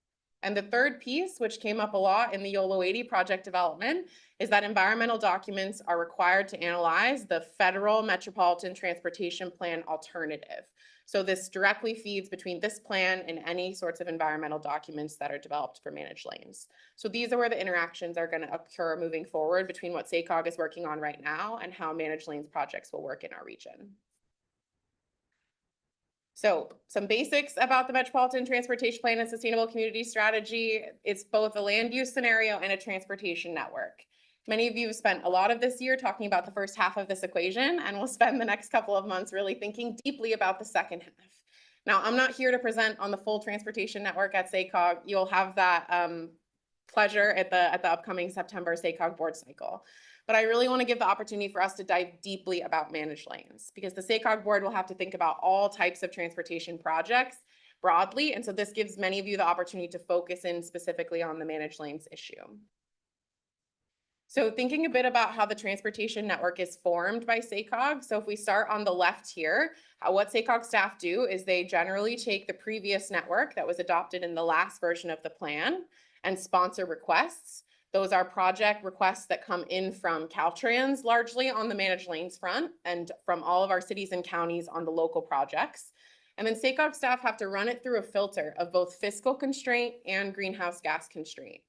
And the third piece, which came up a lot in the YOLO 80 project development, is that environmental documents are required to analyze the federal metropolitan transportation plan alternative. So this directly feeds between this plan and any sorts of environmental documents that are developed for managed lanes. So these are where the interactions are going to occur moving forward between what SACOG is working on right now and how managed lanes projects will work in our region. So some basics about the Metropolitan Transportation Plan and Sustainable Community Strategy. It's both a land use scenario and a transportation network. Many of you have spent a lot of this year talking about the first half of this equation, and we'll spend the next couple of months really thinking deeply about the second half. Now, I'm not here to present on the full transportation network at SACOG. You'll have that pleasure at the upcoming September SACOG board cycle. But I really want to give the opportunity for us to dive deeply about managed lanes, because the SACOG board will have to think about all types of transportation projects broadly. And so this gives many of you the opportunity to focus in specifically on the managed lanes issue. So thinking a bit about how the transportation network is formed by SACOG. So if we start on the left here, what SACOG staff do is they generally take the previous network that was adopted in the last version of the plan and sponsor requests. Those are project requests that come in from Caltrans, largely on the managed lanes front, and from all of our cities and counties on the local projects. And then SACOG staff have to run it through a filter of both fiscal constraint and greenhouse gas constraint.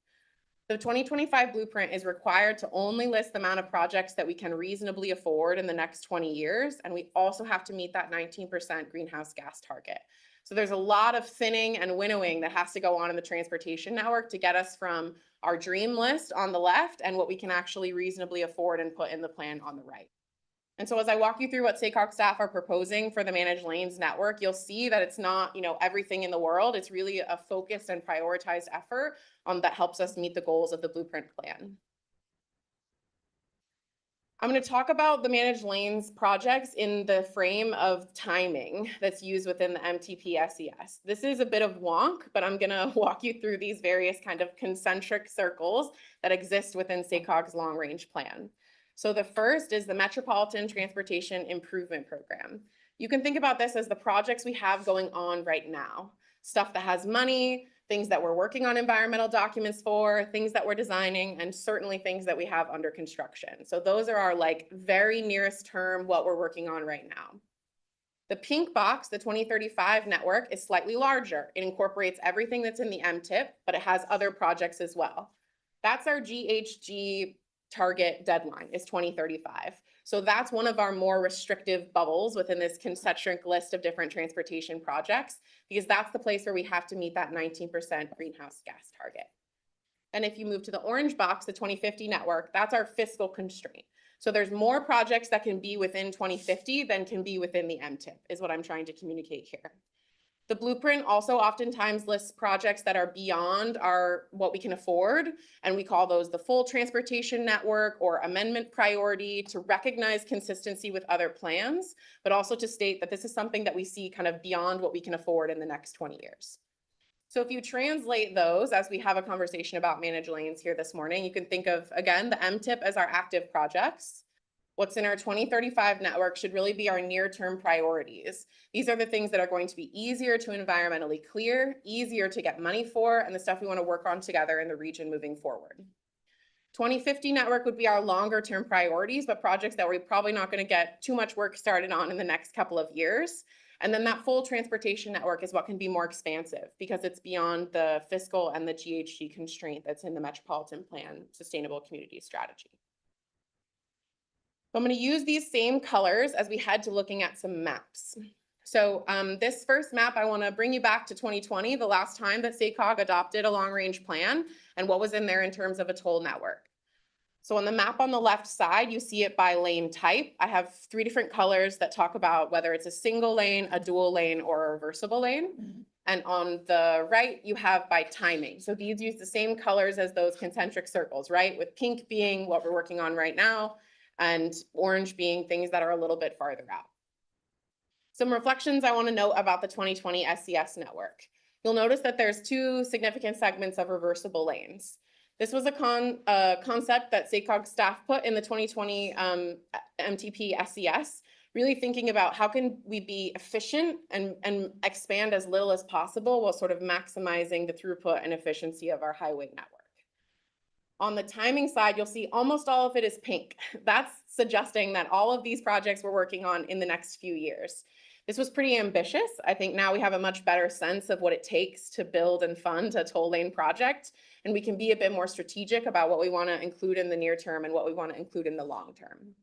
The 2025 blueprint is required to only list the amount of projects that we can reasonably afford in the next 20 years. And we also have to meet that 19% greenhouse gas target. So there's a lot of thinning and winnowing that has to go on in the transportation network to get us from our dream list on the left and what we can actually reasonably afford and put in the plan on the right. And so as I walk you through what SACOG staff are proposing for the managed lanes network, you'll see that it's not, everything in the world. It's really a focused and prioritized effort that helps us meet the goals of the blueprint plan. I'm going to talk about the managed lanes projects in the frame of timing that's used within the MTP SES. This is a bit of wonk, but I'm going to walk you through these various kind of concentric circles that exist within SACOG's long range plan. So the first is the Metropolitan Transportation Improvement Program. You can think about this as the projects we have going on right now. Stuff that has money, things that we're working on environmental documents for, things that we're designing, and certainly things that we have under construction. So those are our very nearest term, what we're working on right now. The pink box, the 2035 network, is slightly larger. It incorporates everything that's in the MTIP, but it has other projects as well. That's our GHG target deadline, is 2035. So that's one of our more restrictive bubbles within this concentric list of different transportation projects, because that's the place where we have to meet that 19% greenhouse gas target. And if you move to the orange box, the 2050 network, that's our fiscal constraint. So there's more projects that can be within 2050 than can be within the MTIP, is what I'm trying to communicate here. The blueprint also oftentimes lists projects that are beyond what we can afford, and we call those the full transportation network or amendment priority, to recognize consistency with other plans, but also to state that this is something that we see kind of beyond what we can afford in the next 20 years. So if you translate those, as we have a conversation about managed lanes here this morning, you can think of, again, the MTIP as our active projects. What's in our 2035 network should really be our near-term priorities. These are the things that are going to be easier to environmentally clear, easier to get money for, and the stuff we want to work on together in the region moving forward. 2050 network would be our longer-term priorities, but projects that we're probably not going to get too much work started on in the next couple of years. And then that full transportation network is what can be more expansive, because it's beyond the fiscal and the GHG constraint that's in the Metropolitan Plan Sustainable Community Strategy. I'm going to use these same colors as we head to looking at some maps. So this first map, I want to bring you back to 2020, the last time that SACOG adopted a long-range plan and what was in there in terms of a toll network. So on the map on the left side, you see it by lane type. I have 3 different colors that talk about whether it's a single lane, a dual lane, or a reversible lane. And on the right, you have by timing. So these use the same colors as those concentric circles, right? With pink being what we're working on right now, and orange being things that are a little bit farther out. Some reflections I want to note about the 2020 SCS network. You'll notice that there's 2 significant segments of reversible lanes. This was a concept that SACOG staff put in the 2020 MTP SCS, really thinking about how can we be efficient and expand as little as possible while sort of maximizing the throughput and efficiency of our highway network. On the timing side, you'll see almost all of it is pink. That's suggesting that all of these projects we're working on in the next few years. This was pretty ambitious. I think now we have a much better sense of what it takes to build and fund a toll lane project, and we can be a bit more strategic about what we want to include in the near term and what we want to include in the long term.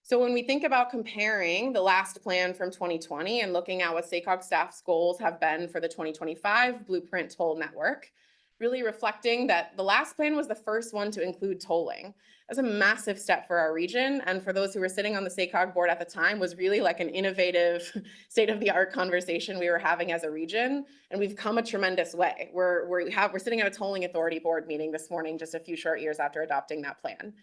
So when we think about comparing the last plan from 2020 and looking at what SACOG staff's goals have been for the 2025 Blueprint Toll Network, really reflecting that the last plan was the first one to include tolling. That's a massive step for our region, and for those who were sitting on the SACOG board at the time, was really like an innovative, state-of-the-art conversation we were having as a region, and we've come a tremendous way. We're sitting at a tolling authority board meeting this morning, just a few short years after adopting that plan.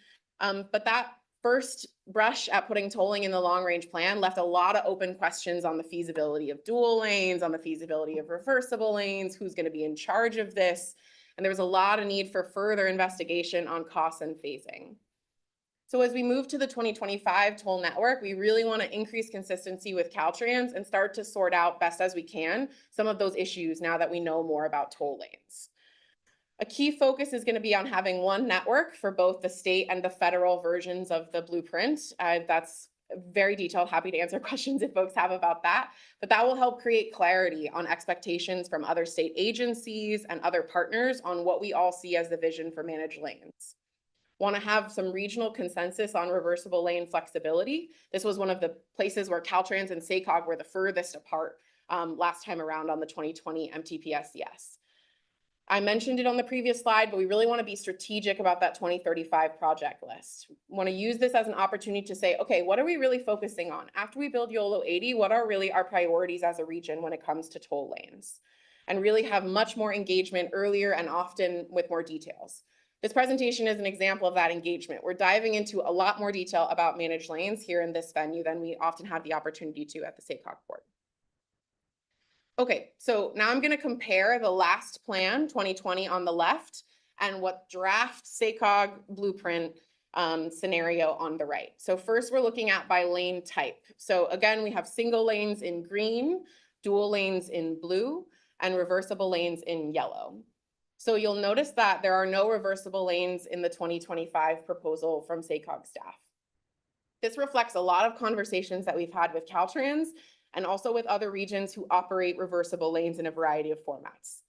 But that first brush at putting tolling in the long-range plan left a lot of open questions on the feasibility of dual lanes, on the feasibility of reversible lanes, who's going to be in charge of this. And there was a lot of need for further investigation on costs and phasing. So as we move to the 2025 toll network, we really want to increase consistency with Caltrans and start to sort out best as we can some of those issues now that we know more about toll lanes. A key focus is going to be on having one network for both the state and the federal versions of the blueprint. That's very detailed. Happy to answer questions if folks have about that. But that will help create clarity on expectations from other state agencies and other partners on what we all see as the vision for managed lanes. Want to have some regional consensus on reversible lane flexibility. This was one of the places where Caltrans and SACOG were the furthest apart last time around on the 2020 MTP-SCS. I mentioned it on the previous slide, but we really want to be strategic about that 2035 project list. We want to use this as an opportunity to say, okay, what are we really focusing on? After we build YOLO 80, what are really our priorities as a region when it comes to toll lanes? And really have much more engagement earlier and often with more details. This presentation is an example of that engagement. We're diving into a lot more detail about managed lanes here in this venue than we often have the opportunity to at the SACOG board. Okay, so now I'm going to compare the last plan, 2020 on the left, and what draft SACOG blueprint scenario on the right. So first we're looking at by lane type. So again, we have single lanes in green, dual lanes in blue, and reversible lanes in yellow. So you'll notice that there are no reversible lanes in the 2025 proposal from SACOG staff. This reflects a lot of conversations that we've had with Caltrans and also with other regions who operate reversible lanes in a variety of formats.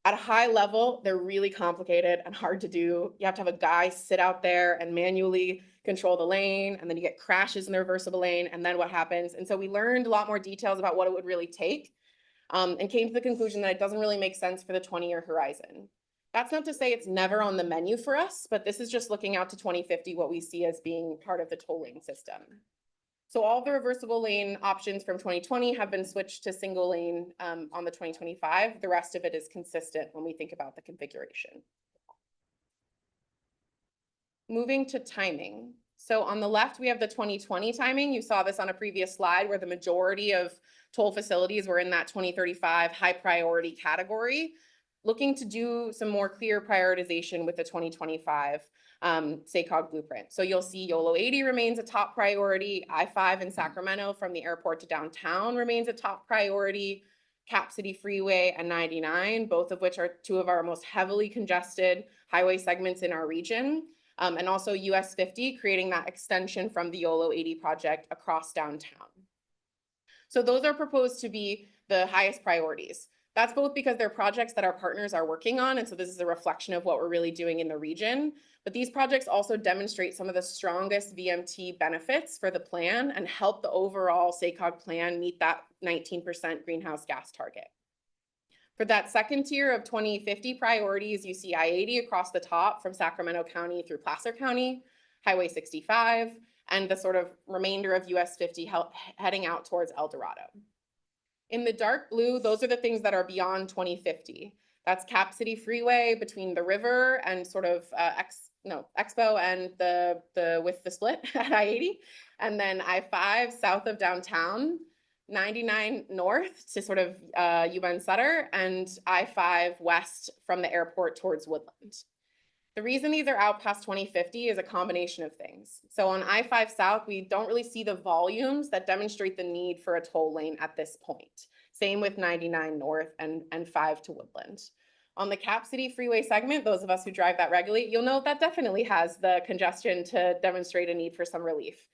At a high level, they're really complicated and hard to do. You have to have a guy sit out there and manually control the lane, and then you get crashes in the reversible lane, and then what happens? And so we learned a lot more details about what it would really take, and came to the conclusion that it doesn't really make sense for the 20-year horizon. That's not to say it's never on the menu for us, but this is just looking out to 2050, what we see as being part of the tolling system. So all the reversible lane options from 2020 have been switched to single lane on the 2025. The rest of it is consistent when we think about the configuration. Moving to timing. So on the left, we have the 2020 timing. You saw this on a previous slide where the majority of toll facilities were in that 2035 high priority category, looking to do some more clear prioritization with the 2025 SACOG blueprint. So you'll see YOLO 80 remains a top priority. I-5 in Sacramento from the airport to downtown remains a top priority. Cap City Freeway and 99, both of which are 2 of our most heavily congested highway segments in our region. And also US 50, creating that extension from the YOLO 80 project across downtown. So those are proposed to be the highest priorities. That's both because they're projects that our partners are working on, and so this is a reflection of what we're really doing in the region. But these projects also demonstrate some of the strongest VMT benefits for the plan and help the overall SACOG plan meet that 19% greenhouse gas target. For that second tier of 2050 priorities, you see I-80 across the top from Sacramento County through Placer County, Highway 65, and the sort of remainder of US 50 heading out towards El Dorado. In the dark blue, those are the things that are beyond 2050. That's Cap City Freeway between the river and sort of Expo and with the split at I-80, and then I-5 south of downtown, 99 north to sort of UN Sutter, and I-5 west from the airport towards Woodland. The reason these are out past 2050 is a combination of things. So on I-5 South, we don't really see the volumes that demonstrate the need for a toll lane at this point. Same with 99 North and 5 to Woodland. On the Cap City Freeway segment, those of us who drive that regularly, you'll know that definitely has the congestion to demonstrate a need for some relief.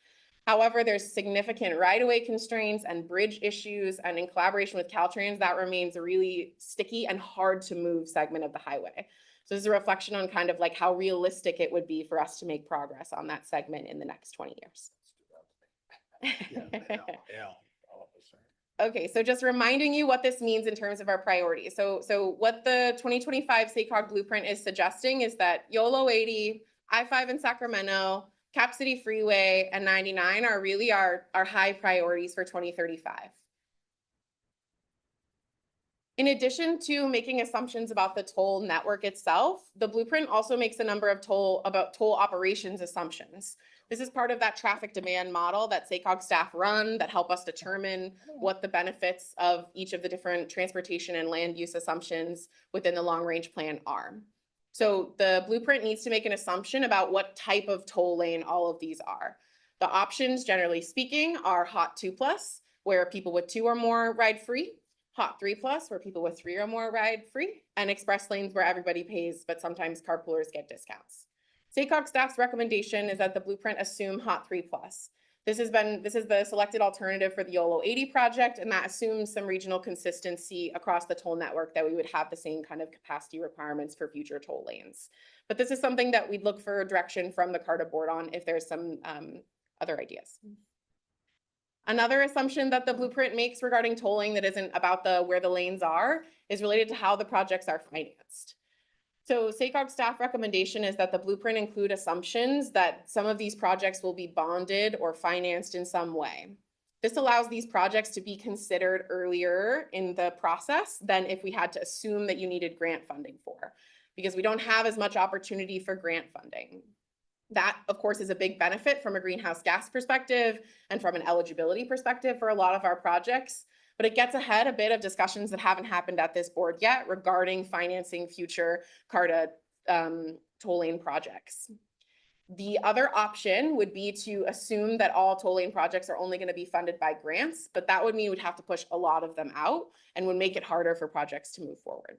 However, there's significant right-of-way constraints and bridge issues, and in collaboration with Caltrans, that remains a really sticky and hard to move segment of the highway. So this is a reflection on kind of like how realistic it would be for us to make progress on that segment in the next 20 years. Okay, so just reminding you what this means in terms of our priorities. So what the 2025 SACOG blueprint is suggesting is that YOLO 80, I-5 in Sacramento, Cap City Freeway, and 99 are really our high priorities for 2035. In addition to making assumptions about the toll network itself, the blueprint also makes a number of toll operations assumptions. This is part of that traffic demand model that SACOG staff run that help us determine what the benefits of each of the different transportation and land use assumptions within the long range plan are. So the blueprint needs to make an assumption about what type of toll lane all of these are. The options, generally speaking, are Hot 2+, where people with 2 or more ride free, Hot 3+, where people with 3 or more ride free, and express lanes where everybody pays, but sometimes carpoolers get discounts. SACOG staff's recommendation is that the blueprint assume Hot 3+. This is the selected alternative for the YOLO 80 project, and that assumes some regional consistency across the toll network, that we would have the same kind of capacity requirements for future toll lanes. But this is something that we'd look for direction from the CARTA board on if there's some other ideas. Another assumption that the blueprint makes regarding tolling that isn't about where the lanes are is related to how the projects are financed. So SACOG staff recommendation is that the blueprint include assumptions that some of these projects will be bonded or financed in some way. This allows these projects to be considered earlier in the process than if we had to assume that you needed grant funding for, because we don't have as much opportunity for grant funding. That, of course, is a big benefit from a greenhouse gas perspective and from an eligibility perspective for a lot of our projects, but it gets ahead a bit of discussions that haven't happened at this board yet regarding financing future CARTA toll lane projects. The other option would be to assume that all toll lane projects are only going to be funded by grants, but that would mean we'd have to push a lot of them out and would make it harder for projects to move forward.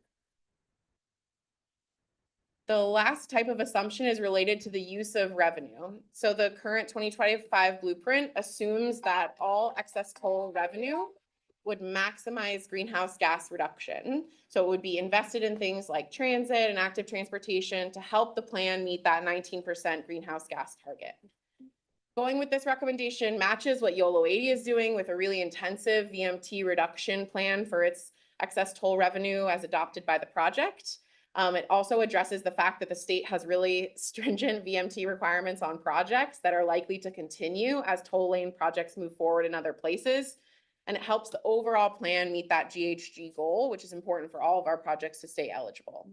The last type of assumption is related to the use of revenue. So the current 2025 blueprint assumes that all excess toll revenue would maximize greenhouse gas reduction. So it would be invested in things like transit and active transportation to help the plan meet that 19% greenhouse gas target. Going with this recommendation matches what YOLO 80 is doing with a really intensive VMT reduction plan for its excess toll revenue as adopted by the project. It also addresses the fact that the state has really stringent VMT requirements on projects that are likely to continue as toll lane projects move forward in other places. And it helps the overall plan meet that GHG goal, which is important for all of our projects to stay eligible.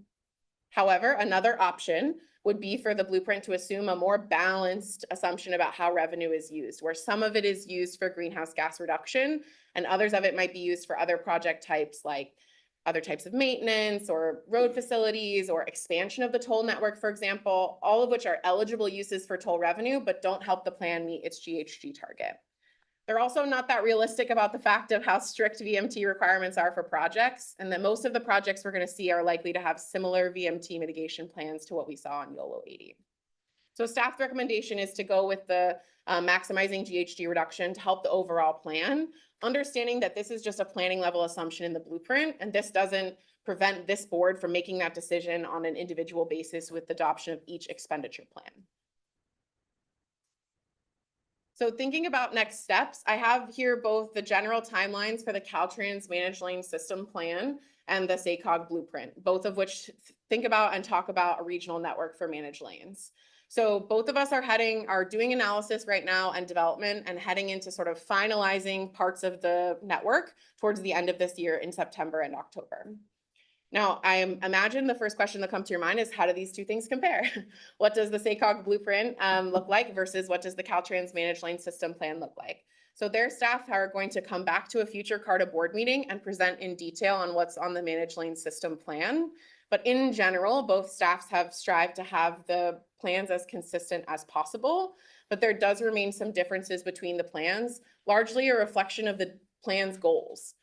However, another option would be for the blueprint to assume a more balanced assumption about how revenue is used, where some of it is used for greenhouse gas reduction and others of it might be used for other project types like other types of maintenance or road facilities or expansion of the toll network, for example, all of which are eligible uses for toll revenue, but don't help the plan meet its GHG target. They're also not that realistic about the fact of how strict VMT requirements are for projects, and that most of the projects we're going to see are likely to have similar VMT mitigation plans to what we saw on YOLO 80. So staff recommendation is to go with the maximizing GHG reduction to help the overall plan, understanding that this is just a planning level assumption in the blueprint, and this doesn't prevent this board from making that decision on an individual basis with the adoption of each expenditure plan. So thinking about next steps, I have here both the general timelines for the Caltrans Managed Lane System Plan and the SACOG blueprint, both of which think about and talk about a regional network for managed lanes. So both of us are doing analysis right now and development and heading into sort of finalizing parts of the network towards the end of this year in September and October. Now, I imagine the first question that comes to your mind is, how do these two things compare? What does the SACOG blueprint look like versus what does the Caltrans Managed Lane System Plan look like? So their staff are going to come back to a future CARTA board meeting and present in detail on what's on the Managed Lane System Plan. But in general, both staffs have strived to have the plans as consistent as possible, but there does remain some differences between the plans, largely a reflection of the plan's goals.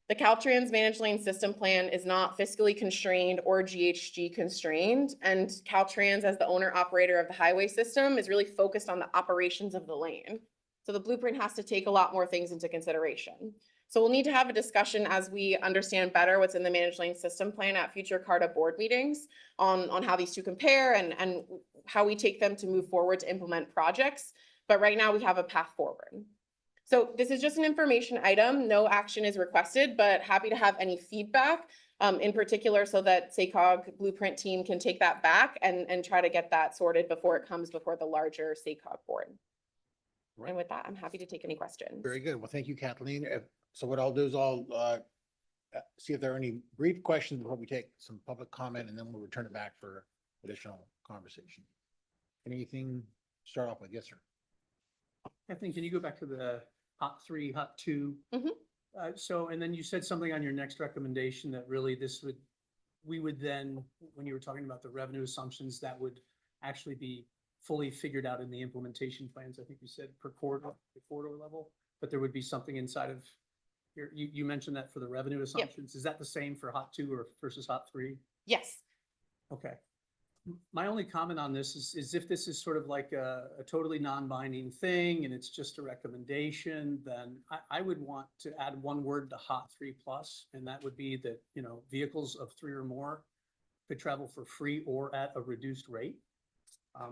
The Caltrans Managed Lane System Plan is not fiscally constrained or GHG constrained, and Caltrans, as the owner operator of the highway system, is really focused on the operations of the lane. So the blueprint has to take a lot more things into consideration. So we'll need to have a discussion as we understand better what's in the Managed Lane System Plan at future CARTA board meetings on how these two compare and how we take them to move forward to implement projects. But right now we have a path forward. So this is just an information item. No action is requested, but happy to have any feedback in particular so that SACOG blueprint team can take that back and try to get that sorted before it comes before the larger SACOG board. Right. And with that, I'm happy to take any questions. Very good. Well, thank you, Kathleen. So what I'll do is I'll see if there are any brief questions before we take some public comment, and then we'll return it back for additional conversation. Anything to start off with? Yes, sir. Kathleen, can you go back to the hot 3, hot 2? Mhm. So, and then you said something on your next recommendation that really we would then, when you were talking about the revenue assumptions, that would actually be fully figured out in the implementation plans. I think you said per corridor level, but there would be something inside of you mentioned that for the revenue assumptions. Is that the same for hot 2 or versus hot 3? Yes. Okay. My only comment on this is if this is sort of like a totally non-binding thing and it's just a recommendation, then I would want to add one word to hot 3+, and that would be that, vehicles of 3 or more could travel for free or at a reduced rate.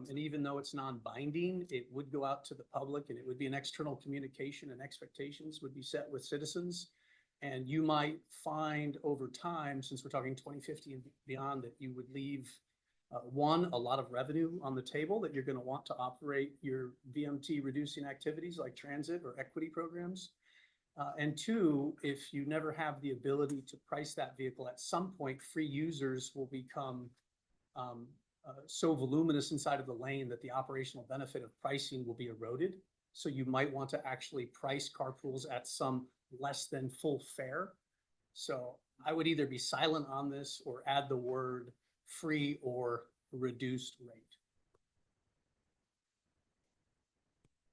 And even though it's non-binding, it would go out to the public and it would be an external communication, and expectations would be set with citizens. And you might find over time, since we're talking 2050 and beyond, that you would leave a lot of revenue on the table that you're going to want to operate your VMT reducing activities like transit or equity programs. And 2, if you never have the ability to price that vehicle, at some point, free users will become so voluminous inside of the lane that the operational benefit of pricing will be eroded. So you might want to actually price carpools at some less than full fare. So I would either be silent on this or add the word free or reduced rate.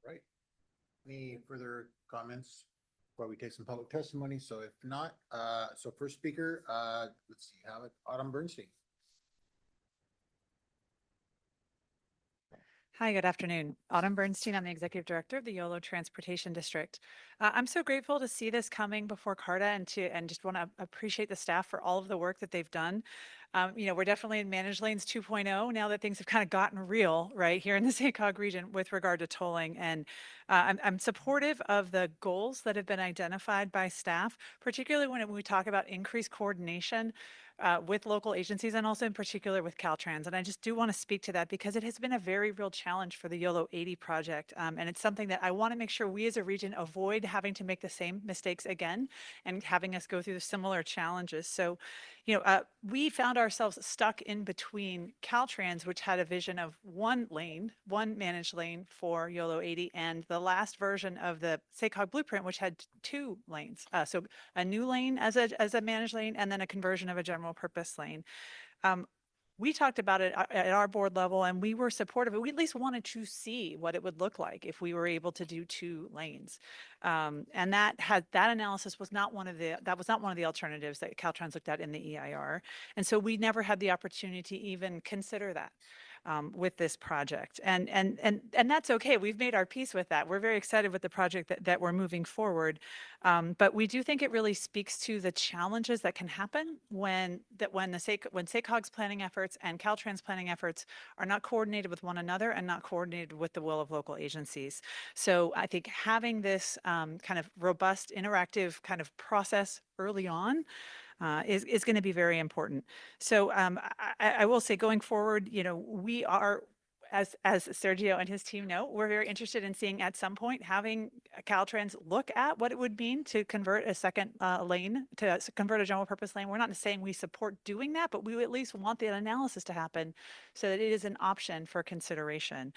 Right. Any further comments before we take some public testimony? So if not, so first speaker, let's see, have it, Autumn Bernstein. Hi, good afternoon. Autumn Bernstein, I'm the Executive Director of the YOLO Transportation District. I'm so grateful to see this coming before CARTA and just want to appreciate the staff for all of the work that they've done. We're definitely in Managed Lanes 2.0 now that things have kind of gotten real right here in the SACOG region with regard to tolling. And I'm supportive of the goals that have been identified by staff, particularly when we talk about increased coordination with local agencies and also in particular with Caltrans. And I just do want to speak to that because it has been a very real challenge for the YOLO 80 project. And it's something that I want to make sure we as a region avoid having to make the same mistakes again and having us go through the similar challenges. So, we found ourselves stuck in between Caltrans, which had a vision of one managed lane for YOLO 80, and the last version of the SACOG blueprint, which had 2 lanes. So a new lane as a managed lane, and then a conversion of a general purpose lane. We talked about it at our board level and we were supportive. We at least wanted to see what it would look like if we were able to do 2 lanes. And that analysis was not one of the alternatives that Caltrans looked at in the EIR. And so we never had the opportunity to even consider that. with this project. And that's okay. We've made our peace with that. We're very excited with the project that we're moving forward. But we do think it really speaks to the challenges that can happen when SACOG's planning efforts and Caltrans planning efforts are not coordinated with one another and not coordinated with the will of local agencies. So I think having this kind of robust, interactive kind of process early on is going to be very important. So I will say going forward, we are, as Sergio and his team know, we're very interested in seeing at some point having Caltrans look at what it would mean to convert a second lane, to convert a general purpose lane. We're not saying we support doing that, but we at least want the analysis to happen so that it is an option for consideration.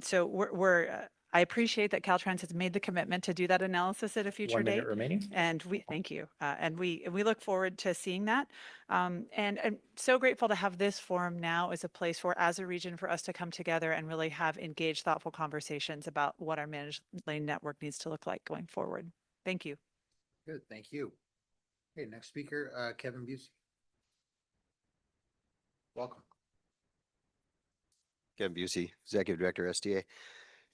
So I appreciate that Caltrans has made the commitment to do that analysis at a future 1 date. minute remaining. And thank you. And we look forward to seeing that. And I'm so grateful to have this forum now as a place as a region, for us to come together and really have engaged, thoughtful conversations about what our managed lane network needs to look like going forward. Thank you. Good, thank you. Okay, next speaker, Kevin Busey. Welcome. Kevin Busey, Executive Director, SDA.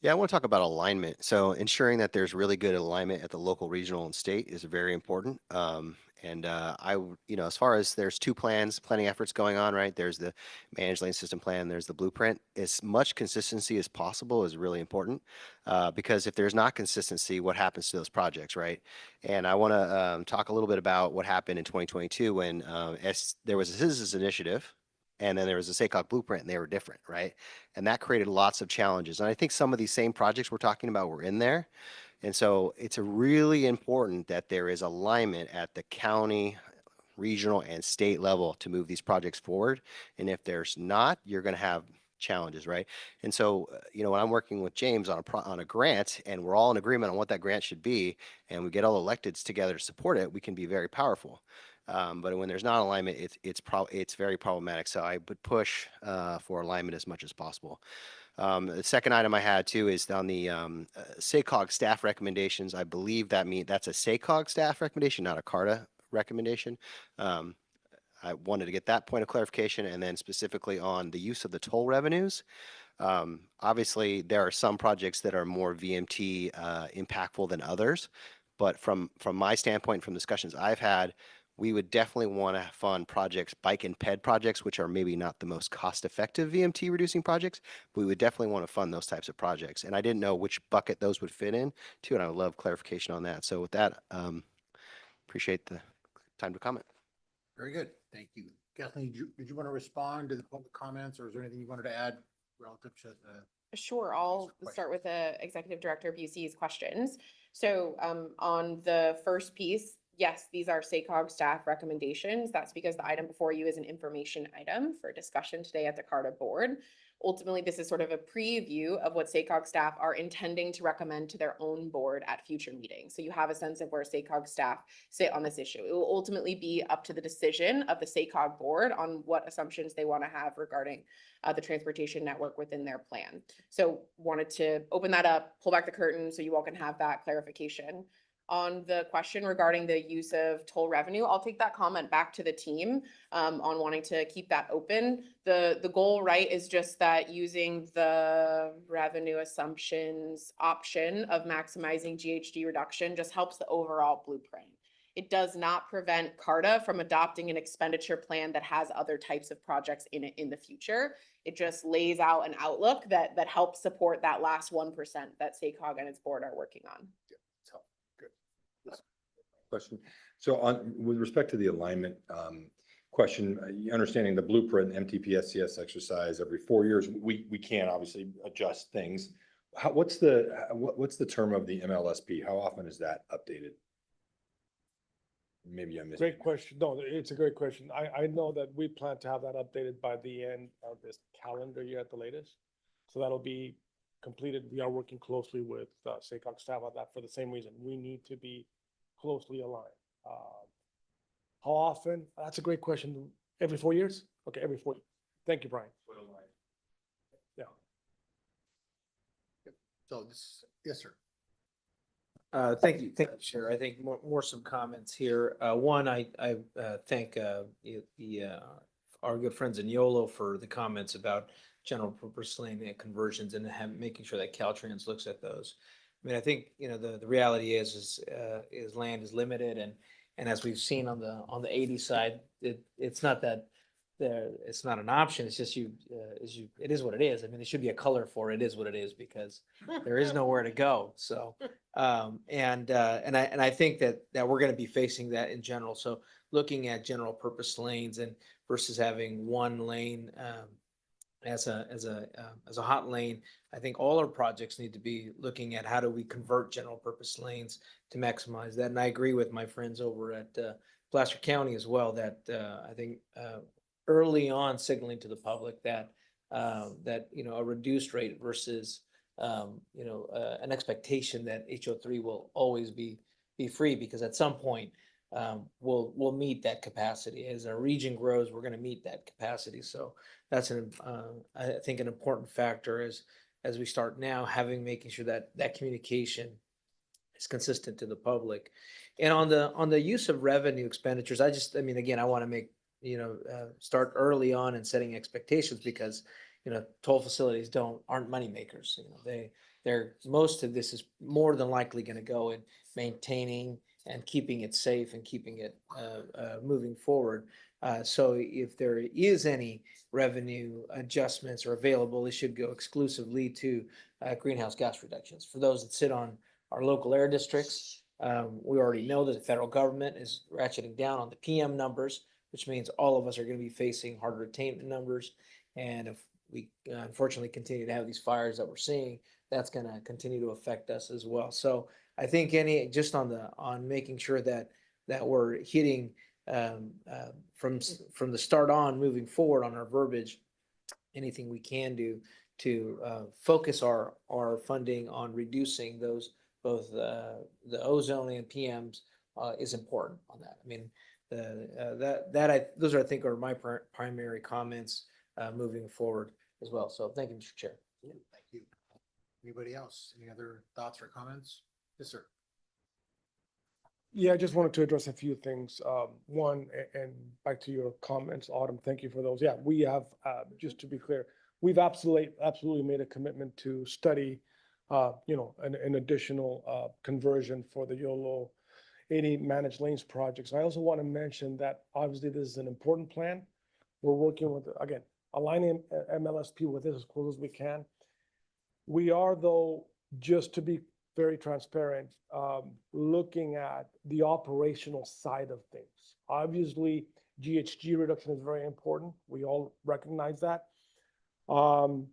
Yeah, I want to talk about alignment. So ensuring that there's really good alignment at the local, regional, and state is very important. As far as there's two planning efforts going on, right? There's the managed lane system plan, there's the blueprint. As much consistency as possible is really important because if there's not consistency, what happens to those projects, right? And I want to talk a little bit about what happened in 2022 when there was a citizens initiative. And then there was a SACOG blueprint and they were different, right? And that created lots of challenges. And I think some of these same projects we're talking about were in there. And so it's really important that there is alignment at the county, regional, and state level to move these projects forward. And if there's not, you're going to have challenges, right? And so, when I'm working with James on a grant and we're all in agreement on what that grant should be, and we get all electeds together to support it, we can be very powerful. But when there's not alignment, it's very problematic. So I would push for alignment as much as possible. The second item I had too is on the SACOG staff recommendations. I believe that's a SACOG staff recommendation, not a CARTA recommendation. I wanted to get that point of clarification, and then specifically on the use of the toll revenues. Obviously, there are some projects that are more VMT impactful than others, but from my standpoint, from discussions I've had, we would definitely want to fund projects, bike and ped projects, which are maybe not the most cost-effective VMT reducing projects, but we would definitely want to fund those types of projects. And I didn't know which bucket those would fit in too, and I would love clarification on that. So with that, appreciate the time to comment. Very good, thank you. Kathleen, did you want to respond to the public comments, or is there anything you wanted to add relative to the? Sure, I'll start with the Executive Director Busey's questions. So on the first piece, yes, these are SACOG staff recommendations. That's because the item before you is an information item for discussion today at the CARTA board. Ultimately, this is sort of a preview of what SACOG staff are intending to recommend to their own board at future meetings. So you have a sense of where SACOG staff sit on this issue. It will ultimately be up to the decision of the SACOG board on what assumptions they want to have regarding the transportation network within their plan. So wanted to open that up, pull back the curtain so you all can have that clarification. On the question regarding the use of toll revenue, I'll take that comment back to the team on wanting to keep that open. The goal, right, is just that using the revenue assumptions option of maximizing GHG reduction just helps the overall blueprint. It does not prevent CARTA from adopting an expenditure plan that has other types of projects in it in the future. It just lays out an outlook that helps support that last 1% that SACOG and its board are working on. Question. So with respect to the alignment question, understanding the blueprint MTPSCS exercise every 4 years, we can obviously adjust things. What's the term of the MLSP? How often is that updated? Maybe I missed. Great question. No, it's a great question. I know that we plan to have that updated by the end of this calendar year at the latest. So that'll be completed. We are working closely with SACOG staff on that for the same reason. We need to be closely aligned. How often? That's a great question. Every 4 years? Okay, every 4 years. Thank you, Brian. Yeah. So yes, sir. Thank you, Chair. I think more some comments here. One, I thank our good friends in YOLO for the comments about general purpose lane conversions and making sure that Caltrans looks at those. I mean, I think, the reality is land is limited and as we've seen on the 80 side, it's not that it's not an option. It's just it is what it is. I mean, there should be a color for it is what it is because there is nowhere to go. So, and I think that we're going to be facing that in general. So looking at general purpose lanes and versus having one lane, as a hot lane, I think all our projects need to be looking at how do we convert general purpose lanes to maximize that. And I agree with my friends over at Placer County as well, that I think early on signaling to the public that a reduced rate versus an expectation that HO3 will always be free, because at some point we'll meet that capacity. As our region grows, we're going to meet that capacity. So that's I think an important factor as we start now making sure that communication is consistent to the public. And on the use of revenue expenditures, I mean, again, I want to make, start early on in setting expectations, because, toll facilities aren't money makers. Most of this is more than likely going to go in maintaining and keeping it safe and keeping it moving forward. So if there is any revenue adjustments are available, it should go exclusively to greenhouse gas reductions. For those that sit on our local air districts, we already know that the federal government is ratcheting down on the PM numbers, which means all of us are going to be facing harder attainment numbers. And if we unfortunately continue to have these fires that we're seeing, that's going to continue to affect us as well. So I think just on making sure that we're hitting from the start on moving forward on our verbiage, anything we can do to focus our funding on reducing those both the ozone and PMs is important on that. I mean, those I think are my primary comments moving forward as well. So thank you, Mr. Chair. Thank you. Anybody else? Any other thoughts or comments? Yes, sir. Yeah, I just wanted to address a few things. One, and back to your comments, Autumn, thank you for those. Yeah, we have, just to be clear, we've absolutely made a commitment to study, an additional conversion for the YOLO 80 managed lanes projects. I also want to mention that obviously this is an important plan. We're working with, again, aligning MLSP with this as close as we can. We are, though, just to be very transparent, looking at the operational side of things. Obviously, GHG reduction is very important. We all recognize that. How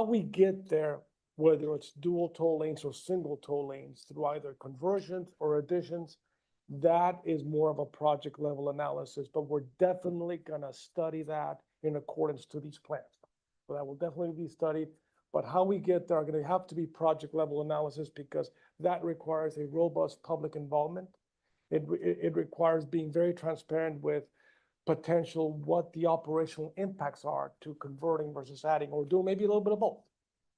we get there, whether it's dual toll lanes or single toll lanes through either conversions or additions, that is more of a project level analysis, but we're definitely gonna study that in accordance to these plans. So that will definitely be studied. But how we get there are going to have to be project level analysis, because that requires a robust public involvement. It requires being very transparent with potential what the operational impacts are to converting versus adding, or doing maybe a little bit of both.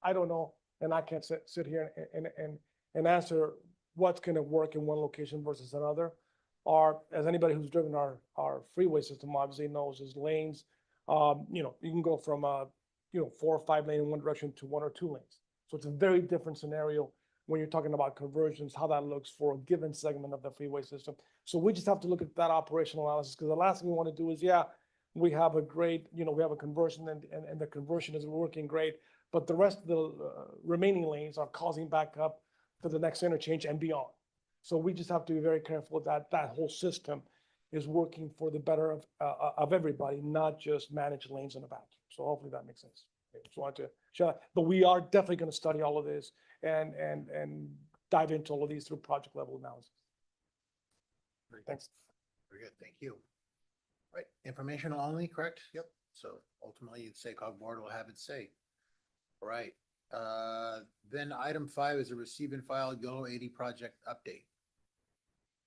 I don't know, and I can't sit here and answer what's going to work in one location versus another. Or as anybody who's driven our freeway system obviously knows, is lanes. You can go from 4 or 5 lane in one direction to 1 or 2 lanes. So it's a very different scenario when you're talking about conversions, how that looks for a given segment of the freeway system. So we just have to look at that operational analysis, because the last thing we want to do is, we have a great, we have a conversion and the conversion is working great, but the rest of the remaining lanes are causing backup to the next interchange and beyond. So we just have to be very careful that that whole system is working for the better of everybody, not just manage lanes in a vacuum. So hopefully that makes sense. I just wanted to share that. But we are definitely going to study all of this and dive into all of these through project level analysis. Thanks. Very good. Thank you. Right. Informational only, correct? Yep. So ultimately, the SACOG board will have its say. All right. Then item 5 is a receive and file YOLO 80 project update.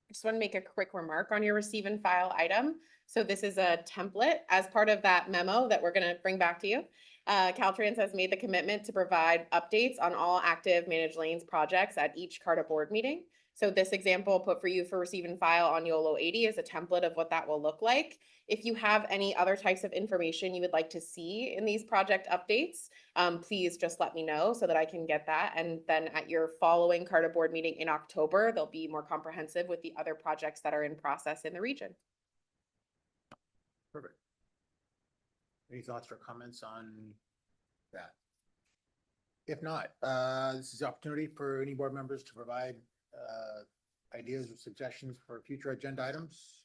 I just want to make a quick remark on your receive and file item. So this is a template as part of that memo that we're going to bring back to you. Caltrans has made the commitment to provide updates on all active managed lanes projects at each CARTA board meeting. So this example put for you for receive and file on YOLO 80 is a template of what that will look like. If you have any other types of information you would like to see in these project updates, please just let me know so that I can get that. And then at your following CARTA board meeting in October, they'll be more comprehensive with the other projects that are in process in the region. Perfect. Any thoughts or comments on that? If not, this is the opportunity for any board members to provide ideas or suggestions for future agenda items.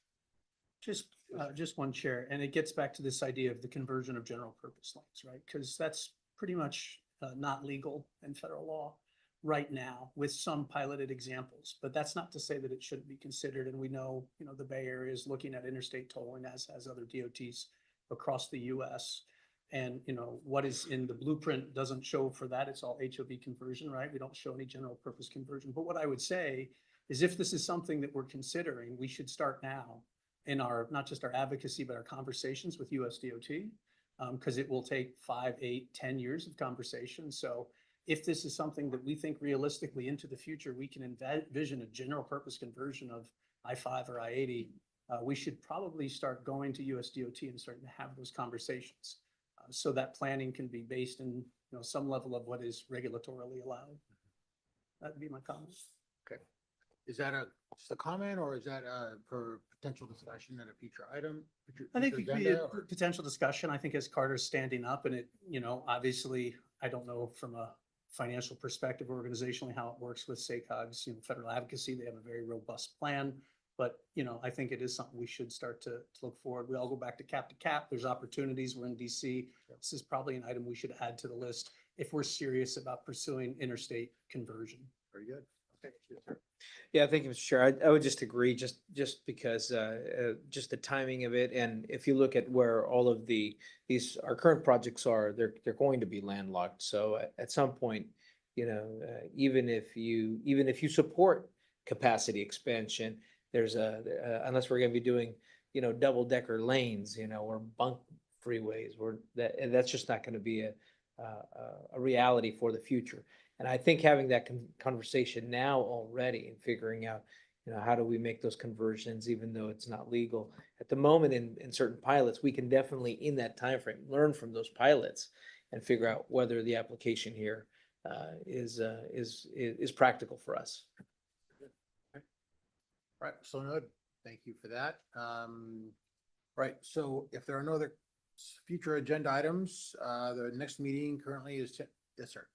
Just one chair, and it gets back to this idea of the conversion of general purpose lanes, right? Because that's pretty much not legal in federal law right now with some piloted examples, but that's not to say that it shouldn't be considered. And we know, the Bay Area is looking at interstate tolling as other DOTs across the US. And, what is in the blueprint doesn't show for that. It's all HOV conversion, right? We don't show any general purpose conversion. But what I would say is if this is something that we're considering, we should start now in our, not just our advocacy, but our conversations with US DOT, because it will take 5, 8, 10 years of conversation. So if this is something that we think realistically into the future, we can envision a general purpose conversion of I-5 or I-80, we should probably start going to US DOT and starting to have those conversations. So that planning can be based in, some level of what is regulatorily allowed. That'd be my comments. Okay. Is that just a comment or is that for potential discussion at a future item? I think it future could be agenda, a or- potential discussion. I think as Carter's standing up and it, obviously, I don't know from a financial perspective, organizationally, how it works with SACOG's, federal advocacy. They have a very robust plan. But, I think it is something we should start to look forward. We all go back to cap. There's opportunities. We're in DC. This is probably an item we should add to the list if we're serious about pursuing interstate conversion. Very good. Okay. Sure. Yeah, thank you, Mr. Chair. I would just agree, just because, just the timing of it. And if you look at where all of our current projects are, they're going to be landlocked. So at some point, even if you support capacity expansion, there's unless we're going to be doing, double decker lanes, or bunk freeways, that's just not going to be a reality for the future. And I think having that conversation now already and figuring out, how do we make those conversions, even though it's not legal at the moment in certain pilots, we can definitely in that timeframe learn from those pilots and figure out whether the application here is practical for us. Right, so noted. Thank you for that. Right, so if there are no other future agenda items, the next meeting currently is, yes, sir.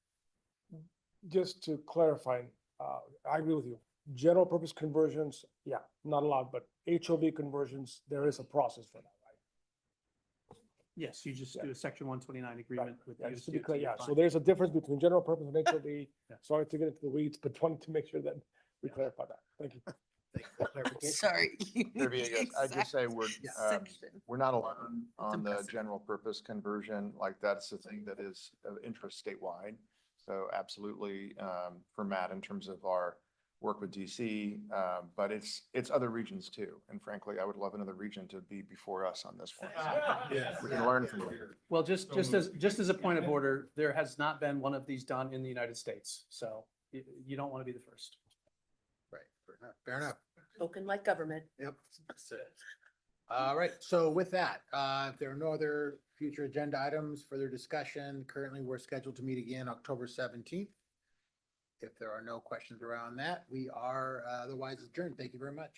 Just to clarify, I agree with you. General purpose conversions, yeah, not allowed, but HOV conversions, there is a process for that, right? Yes, you just do a section 129 agreement with Yeah, the just to be USDOT, clear, yeah, fine. so there's a difference between general purpose and HOV. Yeah. Sorry to get into the weeds, but wanted to make sure that we clarify that. Thank you. Thank you for clarification. Sorry. I'd just say we're not alone on the impressive. general purpose conversion. Like that's the thing that is of interest statewide. So absolutely, for Matt in terms of our work with DC, but it's other regions too. And frankly, I would love another region to be before us on this one. We can learn from here. Well, just as a point of order, there has not been one of these done in the United States. So you don't want to be the first. Right, fair enough. Spoken like government. Yep. All right, so with that, if there are no other future agenda items, further discussion, currently we're scheduled to meet again October 17th. If there are no questions around that, we are otherwise adjourned. Thank you very much.